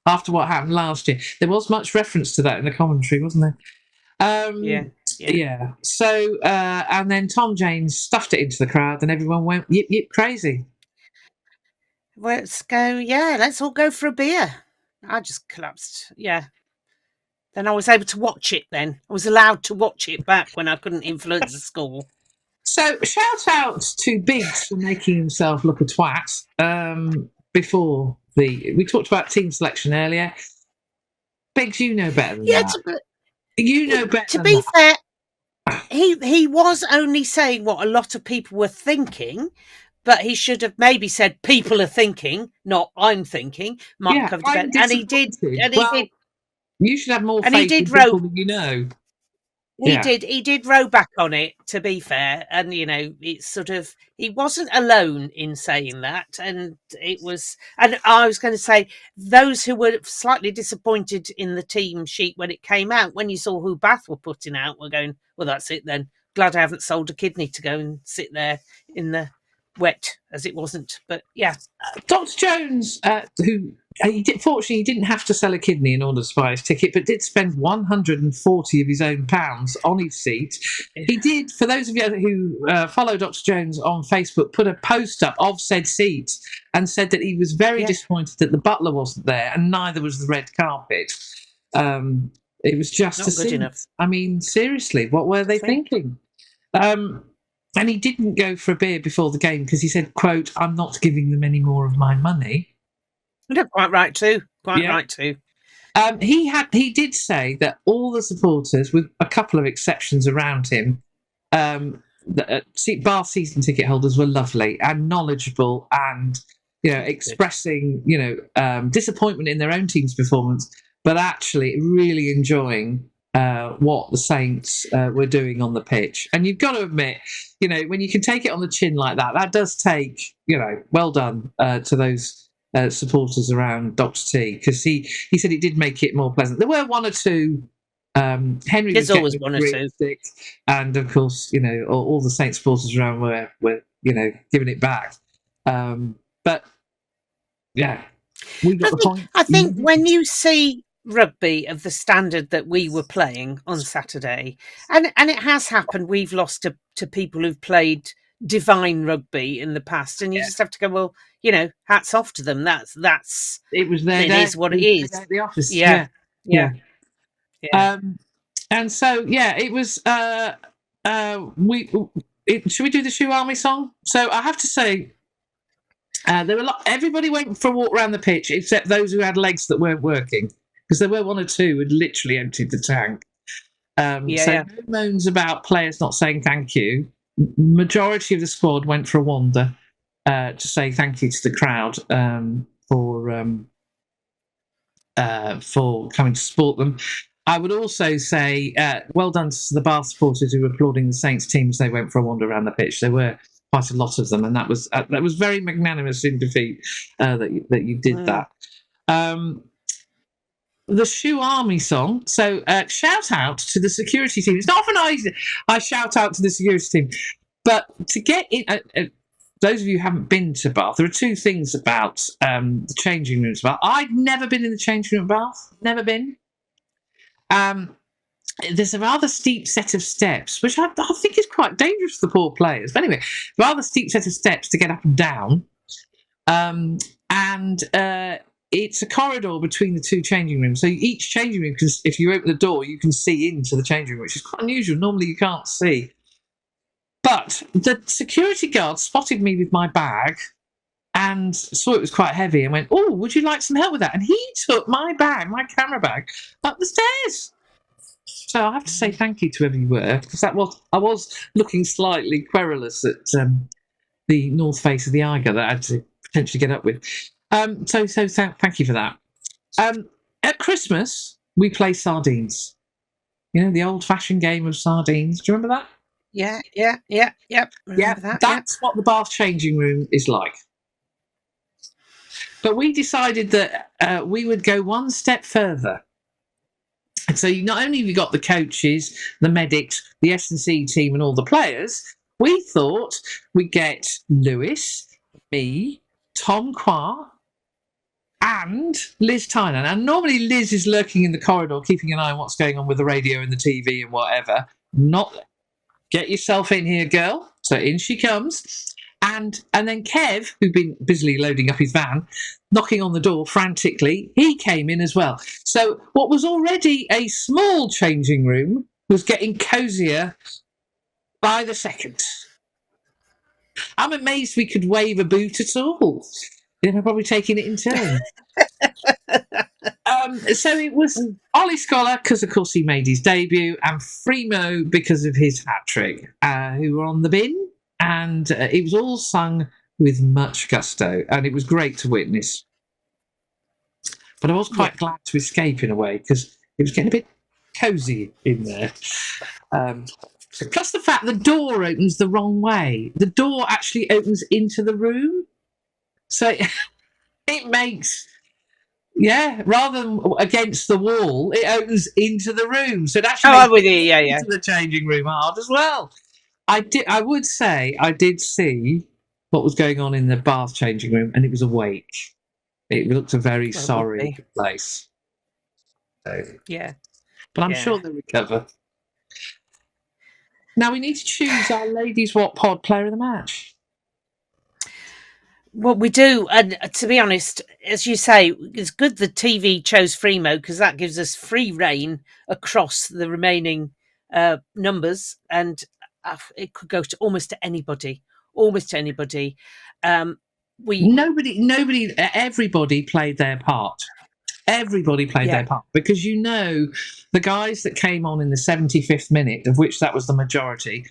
Speaker 2: After what happened last year. There was much reference to that in the commentary, wasn't there? Yeah. So, and then Tom James stuffed it into the crowd and everyone went, yip, yip, crazy.
Speaker 1: Let's go, let's all go for a beer. I just collapsed, Then I was able to watch it then. I was allowed to watch it back when I couldn't influence the score.
Speaker 2: So, shout out to Biggs for making himself look a twat before we talked about team selection earlier. Biggs, you know better than that. You know better.
Speaker 1: To be fair, he was only saying what a lot of people were thinking, but he should have maybe said people are thinking, not I'm thinking. And he did. And he did.
Speaker 2: You should have more faith in people than you know.
Speaker 1: He did row back on it, to be fair. And, it's sort of, he wasn't alone in saying that. And it was, and I was going to say, those who were slightly disappointed in the team sheet when it came out, when you saw who Bath were putting out, were going, well, that's it then. Glad I haven't sold a kidney to go and sit there in the wet as it wasn't. But yeah.
Speaker 2: Dr. Jones, fortunately, he didn't have to sell a kidney in order to buy his ticket, but did spend 140 of his own pounds on his seat. He did, for those of you who follow Dr. Jones on Facebook, put a post up of said seat and said that he was very disappointed that the butler wasn't there, and neither was the red carpet. It was just
Speaker 1: not good enough.
Speaker 2: I mean, seriously, what were they thinking? And he didn't go for a beer before the game because he said, quote, "I'm not giving them any more of my money."
Speaker 1: No, quite right too. Right too.
Speaker 2: He did say that all the supporters, with a couple of exceptions around him, Bath season ticket holders were lovely and knowledgeable and, expressing, disappointment in their own team's performance, but actually really enjoying what the Saints were doing on the pitch. And you've got to admit, when you can take it on the chin like that, that does take, well done to those supporters around Dr. T, because he said it did make it more pleasant. There were one or two. Henry
Speaker 1: There's always one or two.
Speaker 2: And of course, all the Saints supporters around were giving it back. But yeah, we got the point.
Speaker 1: I think when you see rugby of the standard that we were playing on Saturday, and it has happened, we've lost to people who've played divine rugby in the past, and you just have to go, well, hats off to them. That's
Speaker 2: it was there.
Speaker 1: It is what it is.
Speaker 2: At the office.
Speaker 1: Yeah.
Speaker 2: And so it was. Should we do the Shoe Army song? So I have to say, there were everybody went for a walk around the pitch except those who had legs that weren't working, because there were one or two who had literally emptied the tank. No moans about players not saying thank you. Majority of the squad went for a wander to say thank you to the crowd for coming to support them. I would also say well done to the Bath supporters who were applauding the Saints team as they went for a wander around the pitch. There were quite a lot of them, and that was very magnanimous in defeat that you did that. The Shoe Army song. So shout out to the security team. It's not often I shout out to the security team, but to get in. Those of you who haven't been to Bath, there are two things about the changing rooms. I'd never been in the changing room at Bath. Never been. There's a rather steep set of steps, which I think is quite dangerous for the poor players. But anyway, rather steep set of steps to get up and down. It's a corridor between the two changing rooms. So each changing room, because if you open the door, you can see into the changing room, which is quite unusual. Normally you can't see. But the security guard spotted me with my bag and saw it was quite heavy and went, "Oh, would you like some help with that?" And he took my bag, my camera bag, up the stairs. So I have to say thank you to whoever you were, because I was looking slightly querulous at the north face of the Eiger that I had to potentially get up with. So thank you for that. At Christmas, we play sardines. The old-fashioned game of sardines. Do you remember that?
Speaker 1: Yeah.
Speaker 2: That's what the Bath changing room is like. But we decided that we would go one step further. And so not only have you got the coaches, the medics, the S&C team and all the players, we thought we'd get Lewis, me, Tom Quah and Lis Tynan. And normally Liz is lurking in the corridor, keeping an eye on what's going on with the radio and the TV and whatever. Get yourself in here, girl. So in she comes. And then Kev, who'd been busily loading up his van, knocking on the door frantically, he came in as well. So what was already a small changing room was getting cosier by the second. I'm amazed we could wave a boot at all. We're probably taking it in turn. So it was Ollie Scholar, because of course he made his debut, and Fremo because of his hat-trick, who were on the bin. And it was all sung with much gusto, and it was great to witness. But I was quite glad to escape in a way, because it was getting a bit cosy in there. Plus the fact the door opens the wrong way. The door actually opens into the room. So it makes, rather than against the wall, it opens into the room. So it actually makes into the changing room hard as well. I would say I did see what was going on in the bath changing room, and it was awake. It looked a very sorry place. So,
Speaker 1: yeah.
Speaker 2: But I'm sure they'll recover. Now we need to choose our Ladies Wot Pod player of the match.
Speaker 1: Well, we do, and to be honest, as you say, it's good the TV chose free mode because that gives us free reign across the remaining numbers, and it could go to almost to anybody. Everybody
Speaker 2: played their part. Everybody played their part, because the guys that came on in the 75th minute, of which that was the majority,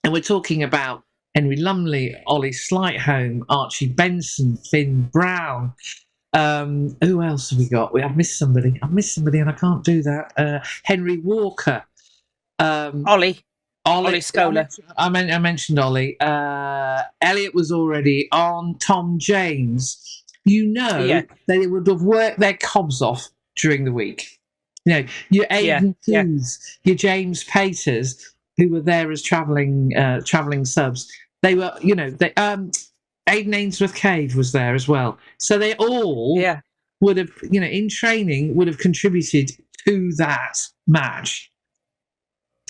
Speaker 2: and we're talking about Henry Lumley, Ollie Slightholme, Archie Benson, Finn Brown. Who else have we got? I've missed somebody and I can't do that. Henry Walker.
Speaker 1: Ollie Scholar.
Speaker 2: I mentioned Ollie. Elliot was already on. Tom James. They would have worked their cobs off during the week. Your Aidan Hughes, your James Paters, who were there as travelling subs. They were, Aidan Ainsworth Cave was there as well. So they all would have, in training, would have contributed to that match.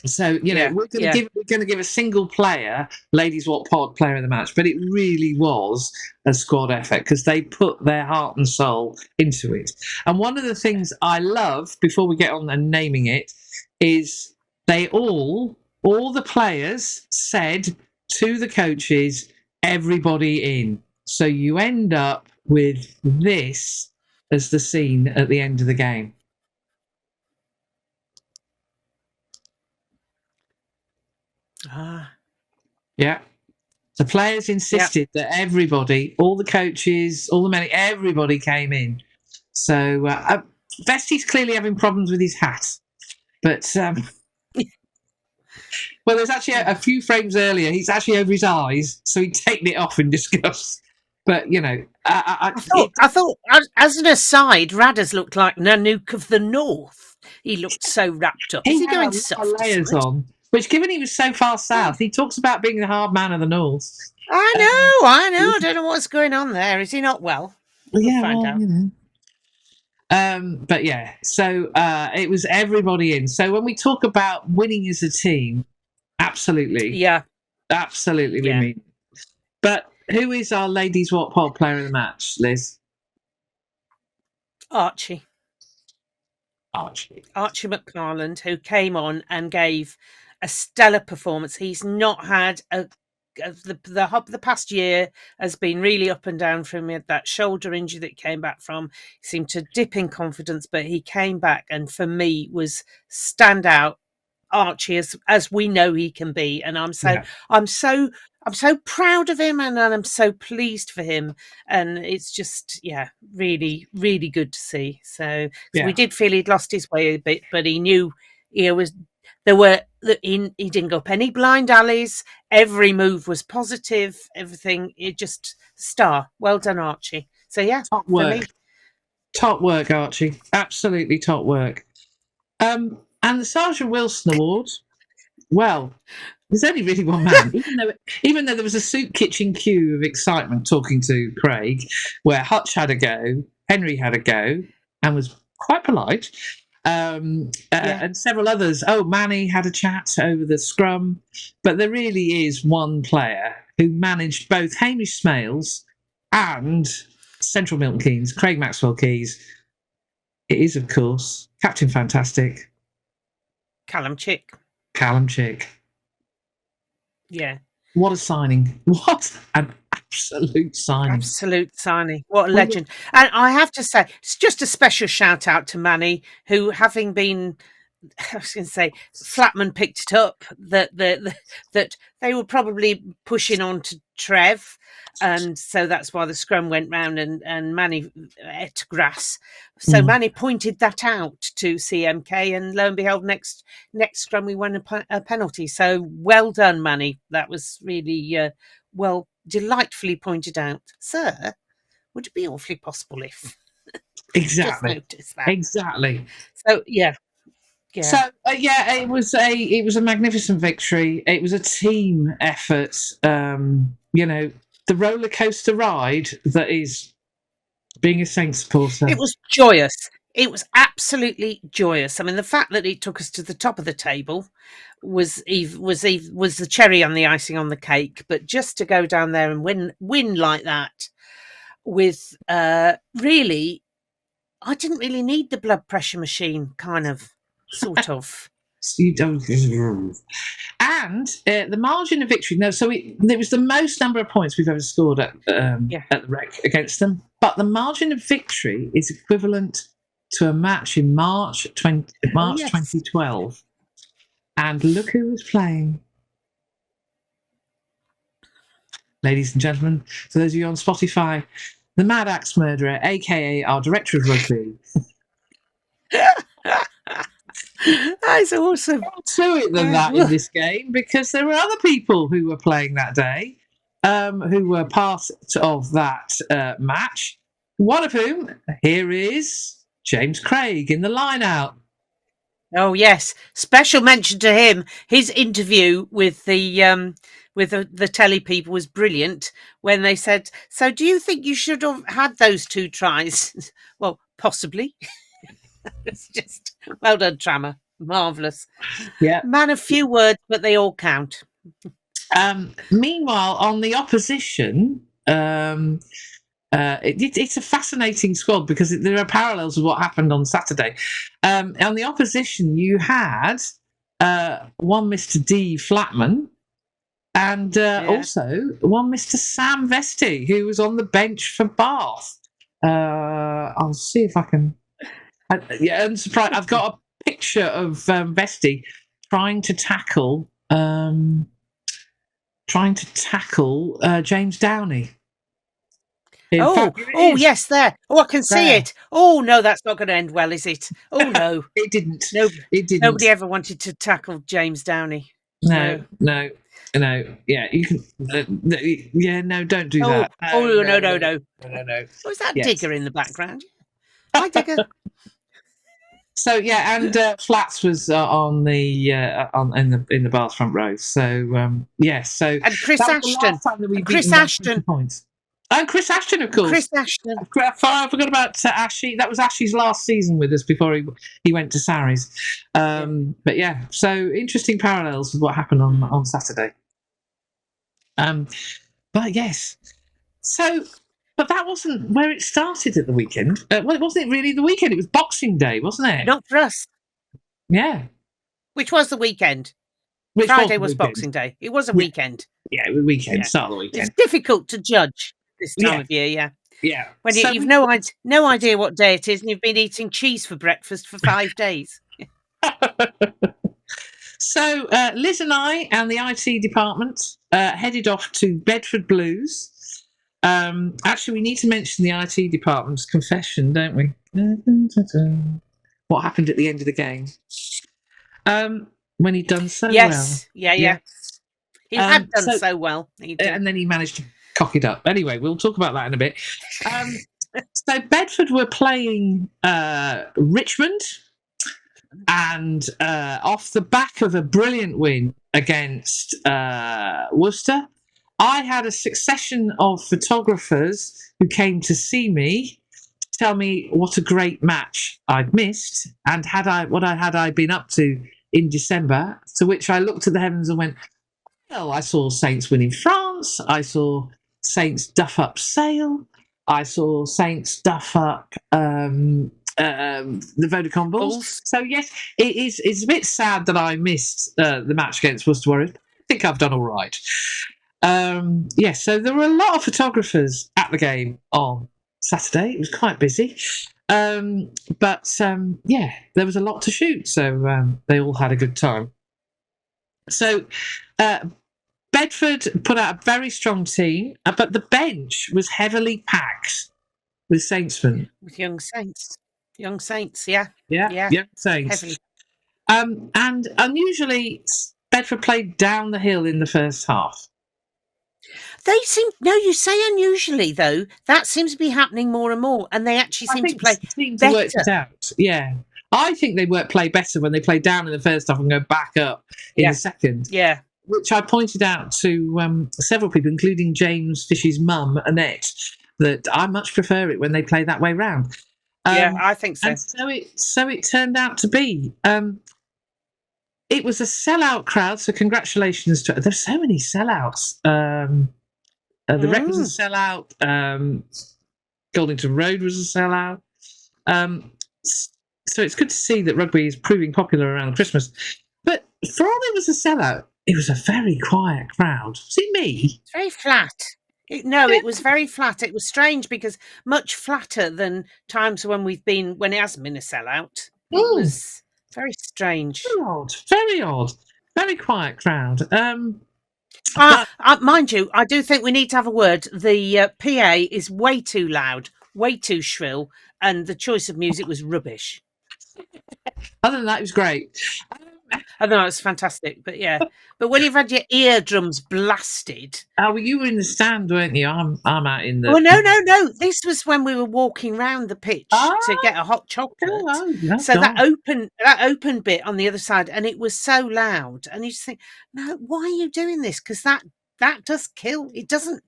Speaker 2: So, we're going to give a single player Ladies Wot Pod player of the match, but it really was a squad effort because they put their heart and soul into it. And one of the things I love, before we get on and naming it, is all the players said to the coaches, everybody in. So you end up with this as the scene at the end of the game. Yeah. The players insisted that everybody, all the coaches, all the men, everybody came in. So Vesty's clearly having problems with his hat. But, well, there's actually a few frames earlier, he's actually over his eyes, so he'd taken it off in disgust. But, I
Speaker 1: thought, as an aside, Radders looked like Nanook of the North. He looked so wrapped up. Is he going soft?
Speaker 2: Layers on. Which, given he was so far south, he talks about being the hard man of the north.
Speaker 1: I know. I don't know what's going on there. Is he not well? We'll find out.
Speaker 2: But yeah, so it was everybody in. So when we talk about winning as a team, absolutely.
Speaker 1: Yeah.
Speaker 2: Absolutely, we mean. But who is our Ladies Wot Pod player of the match, Liz?
Speaker 1: Archie McFarland, who came on and gave a stellar performance. He's not had the past year has been really up and down for him. He had that shoulder injury that he came back from. He seemed to dip in confidence, but he came back and for me was standout Archie as we know he can be. And I'm so proud of him and I'm so pleased for him. And it's just, really, really good to see. So we did feel he'd lost his way a bit, but he knew he didn't go up any blind alleys. Every move was positive. Everything, it just star. Well done, Archie. So
Speaker 2: top work, Archie. Absolutely top work. And the Sgt Wilson Award. Well, there's only really one man. even though there was a soup kitchen queue of excitement talking to Craig, where Hutch had a go, Henry had a go, and was quite polite. And several others. Manny had a chat over the scrum, but there really is one player who managed both Hamish Smales and Central Milton Keynes, Craig Maxwell Keys. It is, of course, Captain Fantastic,
Speaker 1: Callum Chick. Yeah.
Speaker 2: What a signing! What an absolute signing!
Speaker 1: What a legend! And I have to say, it's just a special shout out to Manny, who, having been, I was going to say, Flatman picked it up that they were probably pushing on to Trev, and so that's why the scrum went round and Manny ate grass. So Manny pointed that out to CMK, and lo and behold, next scrum we won a penalty. So well done, Manny. That was really delightfully pointed out, sir. Would it be awfully possible if
Speaker 2: exactly
Speaker 1: just noticed that?
Speaker 2: Exactly.
Speaker 1: So yeah.
Speaker 2: So it was a magnificent victory. It was a team effort. the roller coaster ride that is being a Saints supporter.
Speaker 1: It was joyous. It was absolutely joyous. I mean, the fact that it took us to the top of the table was the cherry on the icing on the cake. But just to go down there and win like that, with really, I didn't really need the blood pressure machine, sort of.
Speaker 2: You don't. And the margin of victory. No, so it was the most number of points we've ever scored at the Rec against them. But the margin of victory is equivalent to a match in March 2012. And look who was playing. Ladies and gentlemen, for those of you on Spotify, the Mad Axe Murderer, aka our director of rugby.
Speaker 1: That's awesome.
Speaker 2: More to it than that in this game, because there were other people who were playing that day, who were part of that match. One of whom, here is James Craig in the line-out.
Speaker 1: Oh yes, special mention to him. His interview with the telly people was brilliant when they said, "So do you think you should have had those 2 tries?" Well, possibly. It's just well done, Trammer. Marvellous.
Speaker 2: Yeah.
Speaker 1: Man of few words, but they all count.
Speaker 2: Meanwhile, on the opposition, it's a fascinating squad because there are parallels with what happened on Saturday. On the opposition, you had one Mr. D. Flatman and also one Mr. Sam Vesti, who was on the bench for Bath. I'll see if I can... I'm surprised. I've got a picture of Vesti trying to tackle James Downey.
Speaker 1: Yes, there. Oh, I can see it. Oh no, that's not going to end well, is it? Oh no,
Speaker 2: it didn't.
Speaker 1: It didn't. Nobody ever wanted to tackle James Downey.
Speaker 2: No. Yeah, you can. No, don't do that.
Speaker 1: No. Was that Digger in the background? Hi, Digger.
Speaker 2: So yeah, and Flats was in the Bath front row. So So
Speaker 1: and Chris Ashton. Chris Ashton.
Speaker 2: Points. Oh, Chris Ashton, of course.
Speaker 1: Chris Ashton.
Speaker 2: I forgot about Ashy. That was Ashy's last season with us before he went to Sarries. But yeah, so interesting parallels with what happened on Saturday. But yes, so. But that wasn't where it started at the weekend. Well, it wasn't really the weekend. It was Boxing Day, wasn't it?
Speaker 1: Not for us.
Speaker 2: Yeah.
Speaker 1: Which was the weekend. Friday was Boxing Day. It was a weekend.
Speaker 2: Yeah, it was weekend. Start of the weekend.
Speaker 1: It's difficult to judge this time of year,
Speaker 2: Yeah.
Speaker 1: When you've no idea what day it is and you've been eating cheese for breakfast for 5 days.
Speaker 2: So Liz and I and the IT department headed off to Bedford Blues. Actually, we need to mention the IT department's confession, don't we? What happened at the end of the game? When he'd done so well.
Speaker 1: Yeah. He had done so well.
Speaker 2: And then he managed to cock it up. Anyway, we'll talk about that in a bit. So Bedford were playing Richmond, and off the back of a brilliant win against Worcester, I had a succession of photographers who came to see me to tell me what a great match I'd missed and what I been up to in December, to which I looked at the heavens and went, well, I saw Saints win in France, I saw Saints duff up Sale, I saw Saints duff up the Vodacom Bulls. So yes, it's a bit sad that I missed the match against Worcester Warriors. I think I've done all right. So there were a lot of photographers at the game on Saturday. It was quite busy. But there was a lot to shoot, so they all had a good time. So Bedford put out a very strong team, but the bench was heavily packed with Saintsmen.
Speaker 1: With young Saints,
Speaker 2: young Saints. Heavily. And unusually, Bedford played down the hill in the first half.
Speaker 1: They seem... No, you say unusually, though. That seems to be happening more and more, and they actually seem to play better.
Speaker 2: Work it out. Yeah. I think they play better when they play down in the first half and go back up in the second.
Speaker 1: Yeah.
Speaker 2: which I pointed out to several people, including James Fish's mum, Annette, that I much prefer it when they play that way round.
Speaker 1: Yeah, I think so.
Speaker 2: And so it turned out to be. It was a sellout crowd, so congratulations to. There's so many sellouts. The Rec was a sellout. Goldington Road was a sellout. So it's good to see that rugby is proving popular around Christmas. But for all it was a sellout, it was a very quiet crowd. Was it me?
Speaker 1: It's very flat. It was very flat. It was strange because much flatter than times when it hasn't been a sellout. It was very strange.
Speaker 2: Very odd. Very quiet crowd.
Speaker 1: Mind you, I do think we need to have a word. The PA is way too loud, way too shrill, and the choice of music was rubbish.
Speaker 2: Other than that, it was great.
Speaker 1: I know, it's fantastic, but yeah. But when you've had your eardrums blasted...
Speaker 2: Oh, well, you were in the stand, weren't you? I'm out in the...
Speaker 1: Oh, no. This was when we were walking round the pitch to get a hot chocolate. So that open bit on the other side, and it was so loud. And you just think, no, why are you doing this? Because that does kill. It doesn't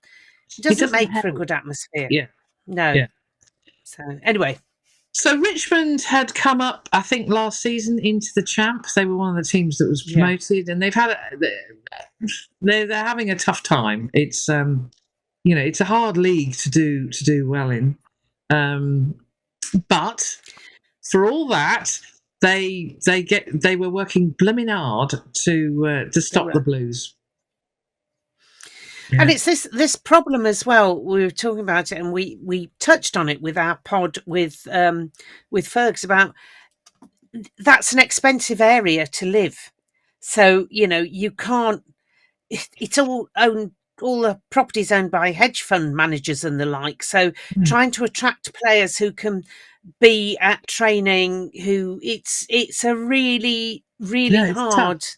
Speaker 1: make for a good atmosphere.
Speaker 2: Yeah.
Speaker 1: No. Yeah. So, anyway...
Speaker 2: So Richmond had come up, I think, last season into the champ. They were one of the teams that was promoted, and they've had they're having a tough time. It's it's a hard league to do well in, but for all that, they were working blooming hard to stop the Blues.
Speaker 1: Yeah. And it's this problem as well. We were talking about it, and we touched on it with our pod with Fergs about that's an expensive area to live. So you can't. It's all the properties owned by hedge fund managers and the like. So trying to attract players who can be at training, it's a really hard.
Speaker 2: Tough.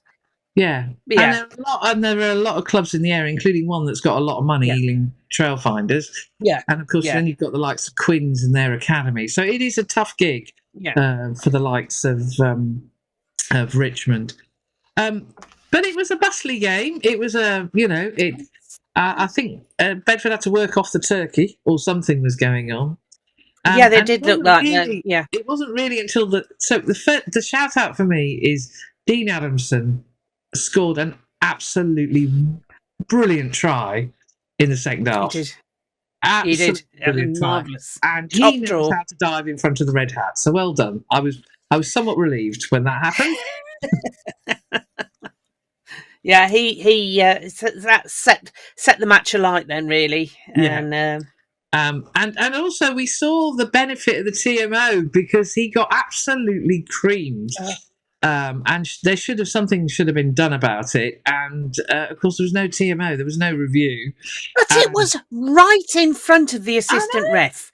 Speaker 2: Yeah. And there are a lot of clubs in the area, including one that's got a lot of money, Ealing Trailfinders.
Speaker 1: Yeah.
Speaker 2: And of course, then you've got the likes of Quins and their academy. So it is a tough gig for the likes of Richmond. But it was a bustly game. It was I think Bedford had to work off the turkey, or something was going on.
Speaker 1: They did look like that. Yeah.
Speaker 2: It wasn't really until the shout out for me is Dean Adamson scored an absolutely brilliant try in the second half.
Speaker 1: He did. Marvellous.
Speaker 2: And he knows how to dive in front of the red hat. So well done. I was somewhat relieved when that happened.
Speaker 1: Yeah, he that set the match alight then, really. Yeah.
Speaker 2: And also we saw the benefit of the TMO because he got absolutely creamed. And something should have been done about it. And of course, there was no TMO, there was no review.
Speaker 1: But it was right in front of the assistant ref,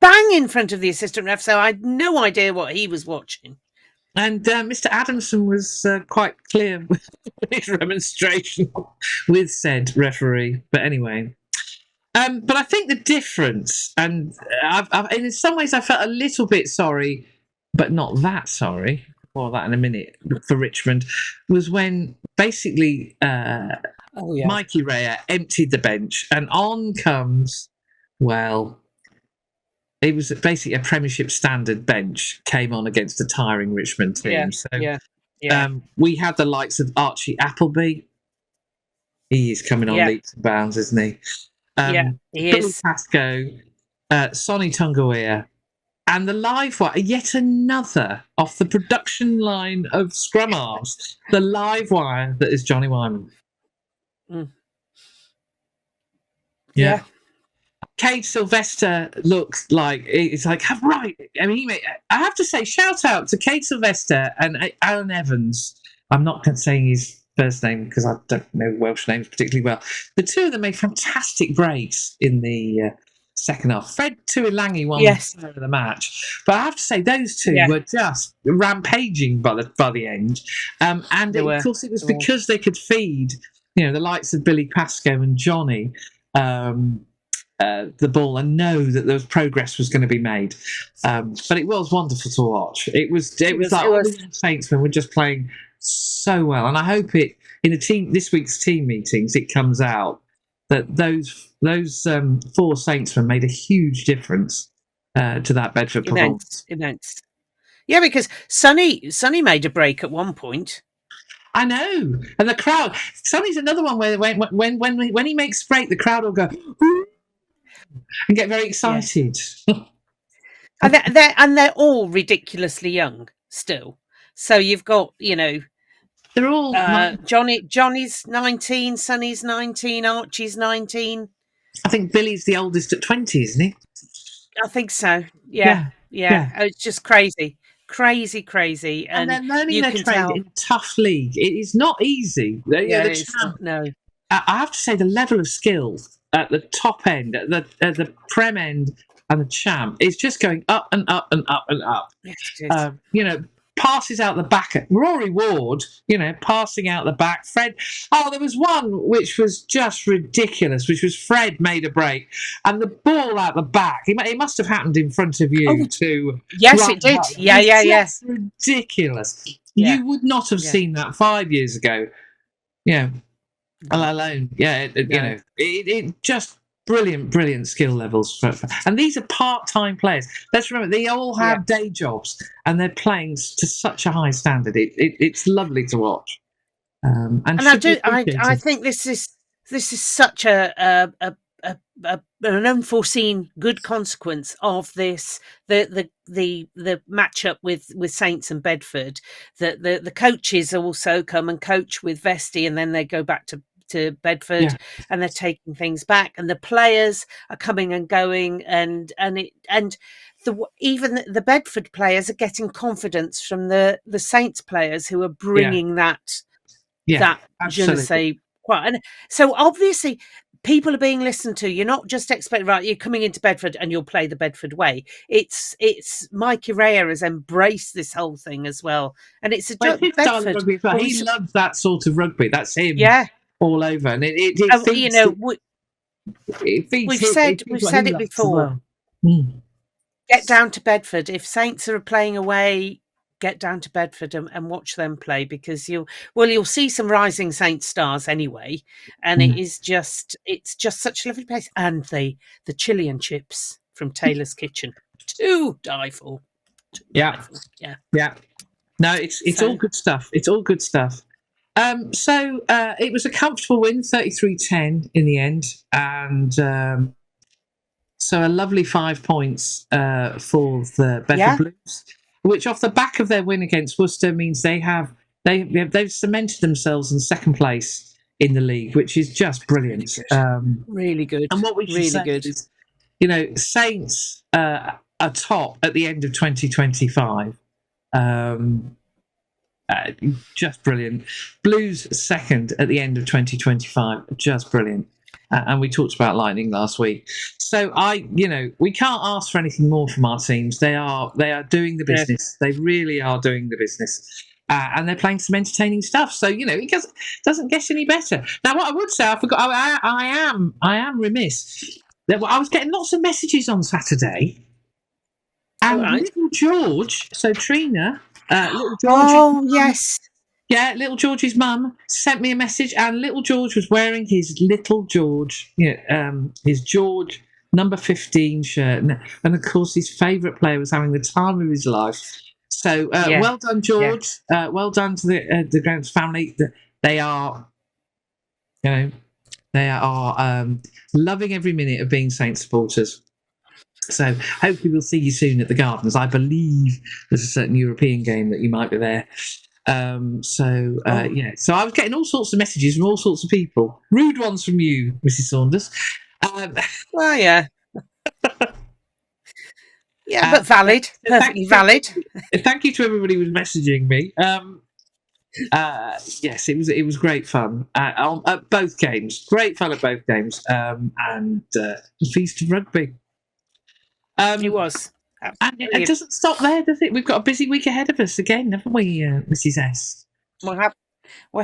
Speaker 1: bang in front of the assistant ref. So I had no idea what he was watching.
Speaker 2: And Mr. Adamson was quite clear with his remonstration with said referee. But anyway. But I think the difference, and in some ways I felt a little bit sorry, but not that sorry. More of that in a minute for Richmond, was when basically Mikey Rea emptied the bench and on comes, it was basically a Premiership standard bench came on against a tiring Richmond team. We had the likes of Archie Appleby. He is coming on leaps and bounds, isn't he?
Speaker 1: He
Speaker 2: Billy
Speaker 1: is.
Speaker 2: Pascoe, Sonny Tungawea, and the live wire, yet another off the production line of scrum halves, the live wire that is Johnny Wyman. Yeah. Cade Sylvester looks like it's like right. I mean, I have to say, shout out to Cade Sylvester and Alan Evans. I'm not saying his first name because I don't know Welsh names particularly well. The two of them made fantastic breaks in the second half. Fred Tuilangi won the match, but I have to say those two were just rampaging by the end. And of course, it was because they could feed, the likes of Billy Pascoe and Johnny the ball and know that there was progress was going to be made. But it was wonderful to watch. It was like all the Saintsmen were just playing so well, and I hope it in this week's team meetings it comes out that those 4 Saintsmen made a huge difference to that Bedford performance.
Speaker 1: Immense. Yeah, because Sonny made a break at one point.
Speaker 2: I know, and the crowd. Sonny's another one where when he makes a break, the crowd will go and get very excited.
Speaker 1: Yeah. and they're all ridiculously young still. So you've got,
Speaker 2: they're all
Speaker 1: Johnny's 19, Sonny's 19, Archie's 19.
Speaker 2: I think Billy's the oldest at 20, isn't he?
Speaker 1: I think so. Yeah. It's just crazy. And
Speaker 2: they're learning their trade in a tough league. It is not easy.
Speaker 1: No.
Speaker 2: I have to say the level of skill at the top end, at the Prem end and the champ is just going up and up and up and up.
Speaker 1: Yes,
Speaker 2: passes out the back. Rory Ward, passing out the back. Fred. Oh, there was one which was just ridiculous, which was Fred made a break and the ball out the back. It must have happened in front of you too.
Speaker 1: Yes, it did. Yeah.
Speaker 2: Ridiculous. Yeah. You would not have seen that 5 years ago. Yeah. Alone. Yeah. It just brilliant skill levels and these are part-time players. Let's remember they all have day jobs and they're playing to such a high standard. It's lovely to watch. And
Speaker 1: I think this is such an unforeseen good consequence of this the matchup with Saints and Bedford. That the coaches also come and coach with Vesti and then they go back to Bedford and they're taking things back and the players are coming and going and even the Bedford players are getting confidence from the Saints players who are bringing that je ne sais quoi. And so obviously people are being listened to. You're not just expecting, right, you're coming into Bedford and you'll play the Bedford way. It's Mikey Rea has embraced this whole thing as well. And it's a
Speaker 2: Bedford. He loves that sort of rugby. That's him.
Speaker 1: Yeah.
Speaker 2: All over, and it
Speaker 1: we've said it before.
Speaker 2: Well.
Speaker 1: Get down to Bedford. If Saints are playing away, get down to Bedford and watch them play because you'll see some rising Saints stars anyway, and it's just such a lovely place. And the chili and chips from Taylor's Kitchen to die for.
Speaker 2: Yeah. No, it's all good stuff. It's all good stuff. So it was a comfortable win, 33-10 in the end, and so a lovely 5 points for the Bedford Blues, which off the back of their win against Worcester means they've cemented themselves in second place in the league, which is just brilliant.
Speaker 1: Really good.
Speaker 2: And what we should say is, Saints are top at the end of 2025. Just brilliant. Blues second at the end of 2025. Just brilliant. And we talked about Lightning last week. So we can't ask for anything more from our teams. They are doing the business. They really are doing the business. And they're playing some entertaining stuff. So, it doesn't get any better. Now, what I would say, I forgot, I am remiss. I was getting lots of messages on Saturday. And little George, so Trina, little George.
Speaker 1: Yes.
Speaker 2: Yeah, little George's mum sent me a message, and little George was wearing his little George, his George number 15 shirt, and of course his favourite player was having the time of his life. So well done, George. Well done to the Grants family. They are, loving every minute of being Saints supporters. So hopefully we'll see you soon at the Gardens. I believe there's a certain European game that you might be there. So I was getting all sorts of messages from all sorts of people. Rude ones from you, Mrs. Saunders.
Speaker 1: Well, yeah. Yeah, but valid. Perfectly valid.
Speaker 2: Thank you to everybody who was messaging me. Yes, it was great fun at both games. Great fun at both games. And a feast of rugby.
Speaker 1: It was.
Speaker 2: And it doesn't stop there, does it? We've got a busy week ahead of us again, haven't we, Mrs. S?
Speaker 1: We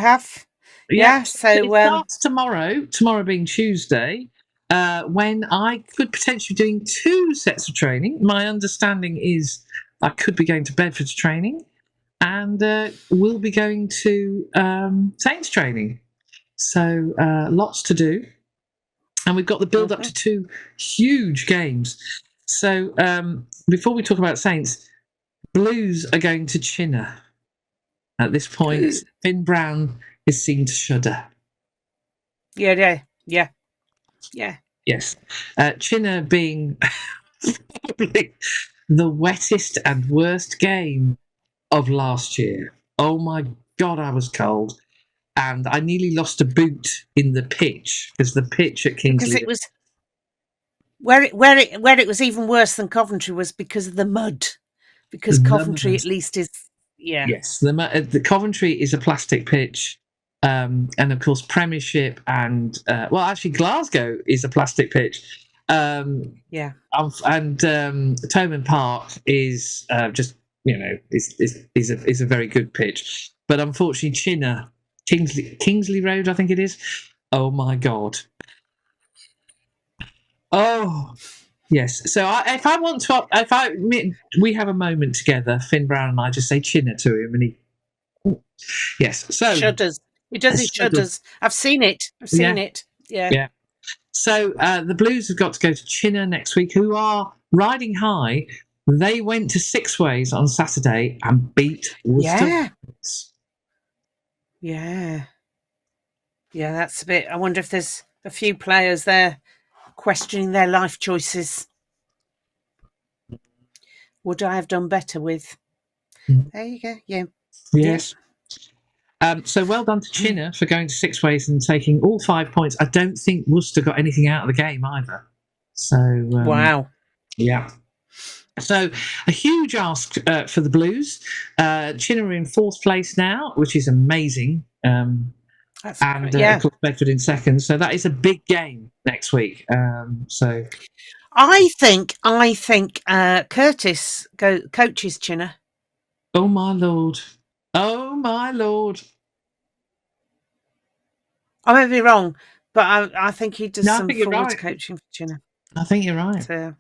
Speaker 1: have. Yeah. So
Speaker 2: it starts tomorrow being Tuesday, when I could potentially be doing 2 sets of training. My understanding is I could be going to Bedford's training. and we'll be going to Saints training. So lots to do. And we've got the build up to 2 huge games. So before we talk about Saints, Blues are going to Chinner. At this point, Finn Brown is seen to shudder.
Speaker 1: Yeah.
Speaker 2: Yes. Chinner being probably the wettest and worst game of last year. Oh my God, I was cold. And I nearly lost a boot in the pitch because the pitch at Kingsley...
Speaker 1: Because it was... Where it was even worse than Coventry was because of the mud. Because Coventry at least is... Yeah.
Speaker 2: Yes, the Coventry is a plastic pitch. And of course, Premiership and... actually, Glasgow is a plastic pitch. And Thomond Park is just, is a very good pitch. But unfortunately, Chinner... Kingsley Road, I think it is. Oh my God! Oh yes. So we have a moment together, Finn Brown and I just say Chinner to him, and he yes. So
Speaker 1: shudders. He does. He shudders. I've seen it. Yeah.
Speaker 2: So the Blues have got to go to Chinner next week, who are riding high. They went to Six Ways on Saturday and beat Worcester.
Speaker 1: Yeah, that's a bit... I wonder if there's a few players there questioning their life choices. Would I have done better with... There you go, yeah.
Speaker 2: Yes. So well done to Chinner for going to Six Ways and taking all 5 points. I don't think Worcester got anything out of the game either. So
Speaker 1: wow.
Speaker 2: Yeah. So a huge ask for the Blues. Chinner are in 4th place now, which is amazing. Of course, Bedford in 2nd. So that is a big game next week. So
Speaker 1: I think Curtis coaches Chinner.
Speaker 2: Oh my lord! Oh my lord!
Speaker 1: I may be wrong, but I think he does some forwards
Speaker 2: right.
Speaker 1: coaching for Chinner.
Speaker 2: I think you're right.
Speaker 1: So,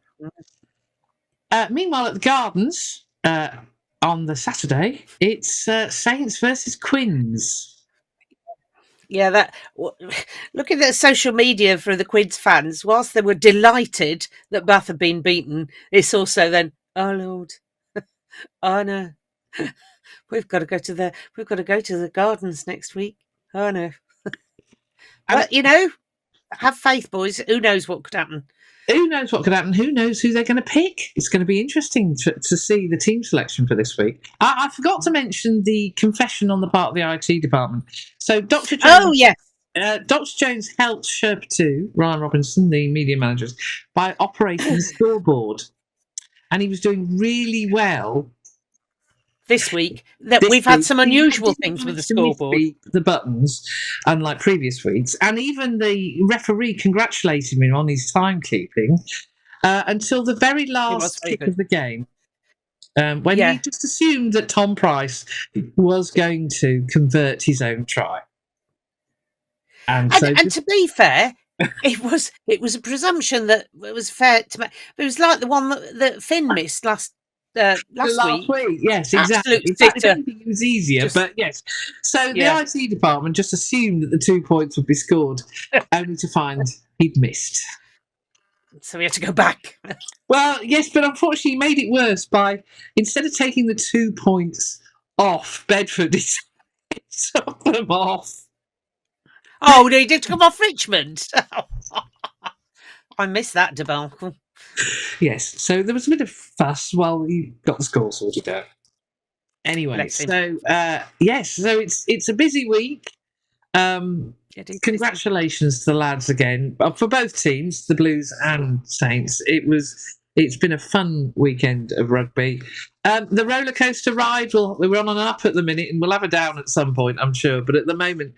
Speaker 2: meanwhile, at the Gardens on the Saturday, it's Saints versus Quins.
Speaker 1: Yeah, looking at social media for the Quids fans, whilst they were delighted that Bath had been beaten, it's also then, oh Lord, oh no, we've got to go to the Gardens next week. Oh no, but have faith, boys. Who knows what could happen?
Speaker 2: Who knows what could happen? Who knows who they're going to pick? It's going to be interesting to see the team selection for this week. I forgot to mention the confession on the part of the IT department. So Dr. Jones,
Speaker 1: oh yes,
Speaker 2: Dr. Jones helped Sherpa 2, Ryan Robinson, the media manager, by operating the scoreboard, and he was doing really well.
Speaker 1: This week, we've had some unusual things with the scoreboard.
Speaker 2: The buttons, unlike previous weeks. And even the referee congratulated him on his timekeeping until the very last kick of the game, when he just assumed that Tom Price was going to convert his own try. And
Speaker 1: to be fair, it was a presumption that it was fair to make. It was like the one that Finn missed last week.
Speaker 2: Yes, exactly. I don't think it was easier, but yes. So the IT department just assumed that the 2 points would be scored, only to find he'd missed.
Speaker 1: So we had to go back.
Speaker 2: Well, yes, but unfortunately he made it worse by, instead of taking the 2 points off Bedford, he took them off.
Speaker 1: Oh, no, he did come off Richmond. I missed that debacle.
Speaker 2: Yes, so there was a bit of fuss while he got the score sorted out. Anyway, so it's a busy week. Congratulations to the lads again for both teams, the Blues and Saints. It's been a fun weekend of rugby. The roller coaster ride, we're on an up at the minute, and we'll have a down at some point, I'm sure. But at the moment,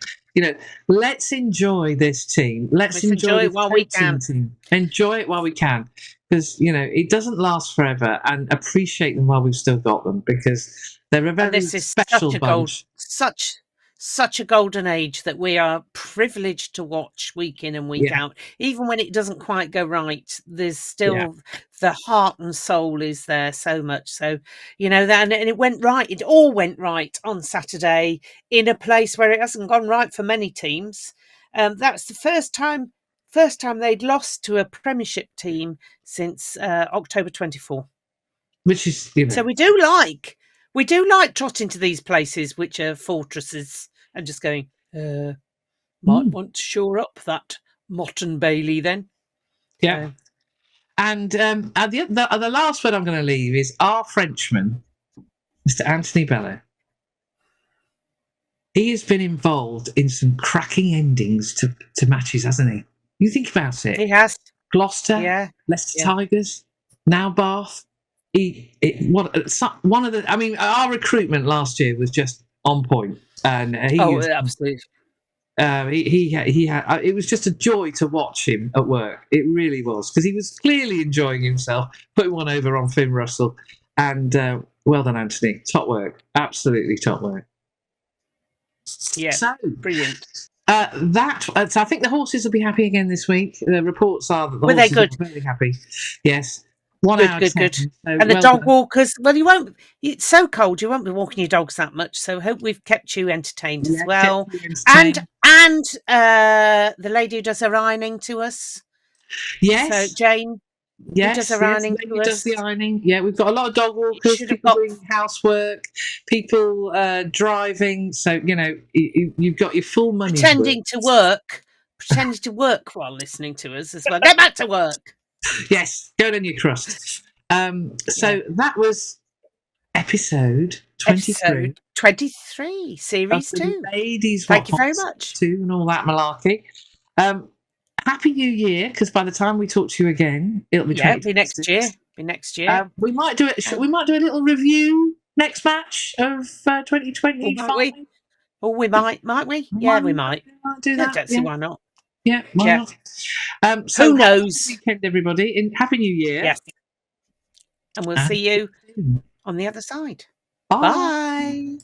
Speaker 2: let's enjoy this team. Let's enjoy
Speaker 1: it while we can.
Speaker 2: Team. Enjoy it while we can, because it doesn't last forever. And appreciate them while we've still got them, because they're a very special bunch.
Speaker 1: Such such a golden age that we are privileged to watch week in and week out. Even when it doesn't quite go right, there's still the heart and soul is there so much. So, you know, that, and it went right. It all went right on Saturday in a place where it hasn't gone right for many teams. That's the first time they'd lost to a Premiership team since October 24.
Speaker 2: Which is, you know.
Speaker 1: So we do like trotting to these places which are fortresses and just going, might want to shore up that Mott and Bailey then.
Speaker 2: Yeah. So. And the last word I'm going to leave is our Frenchman, Mr. Anthony Bello. He has been involved in some cracking endings to matches, hasn't he? You think about it.
Speaker 1: He has.
Speaker 2: Gloucester, Leicester Tigers, now Bath. One of the. I mean, our recruitment last year was just on point, and
Speaker 1: absolutely.
Speaker 2: He had. It was just a joy to watch him at work. It really was, because he was clearly enjoying himself, putting one over on Finn Russell, and well done, Anthony. Top work, absolutely top work.
Speaker 1: Yeah, so, brilliant.
Speaker 2: So I think the horses will be happy again this week. The reports are that the horses are very happy. Yes. 1 hour.
Speaker 1: Good. So and the dog walkers, well, you won't, it's so cold, you won't be walking your dogs that much. So hope we've kept you entertained as well. And the lady who does her ironing to us.
Speaker 2: Yes.
Speaker 1: So Jane.
Speaker 2: Yes,
Speaker 1: does her ironing to us.
Speaker 2: Does the ironing. Yeah, we've got a lot of dog walkers, people doing housework, people driving. So, you know, you've got your full money.
Speaker 1: Pretending to work while listening to us as well. Get back to work.
Speaker 2: Yes, go on your crust. That was episode 23.
Speaker 1: 23, series 2.
Speaker 2: Ladies Wot Pod.
Speaker 1: Thank you very much.
Speaker 2: 2 and all that malarkey. Happy New Year, because by the time we talk to you again, it'll be
Speaker 1: next year.
Speaker 2: We might do it. We might do a little review next match of 2025.
Speaker 1: We might we? Yeah, we might.
Speaker 2: Do that.
Speaker 1: Don't see why not.
Speaker 2: Yeah, why not? So
Speaker 1: who knows?
Speaker 2: Happy weekend, everybody, and Happy New Year.
Speaker 1: Yes. And we'll see you on the other side.
Speaker 2: Bye.
Speaker 1: Bye.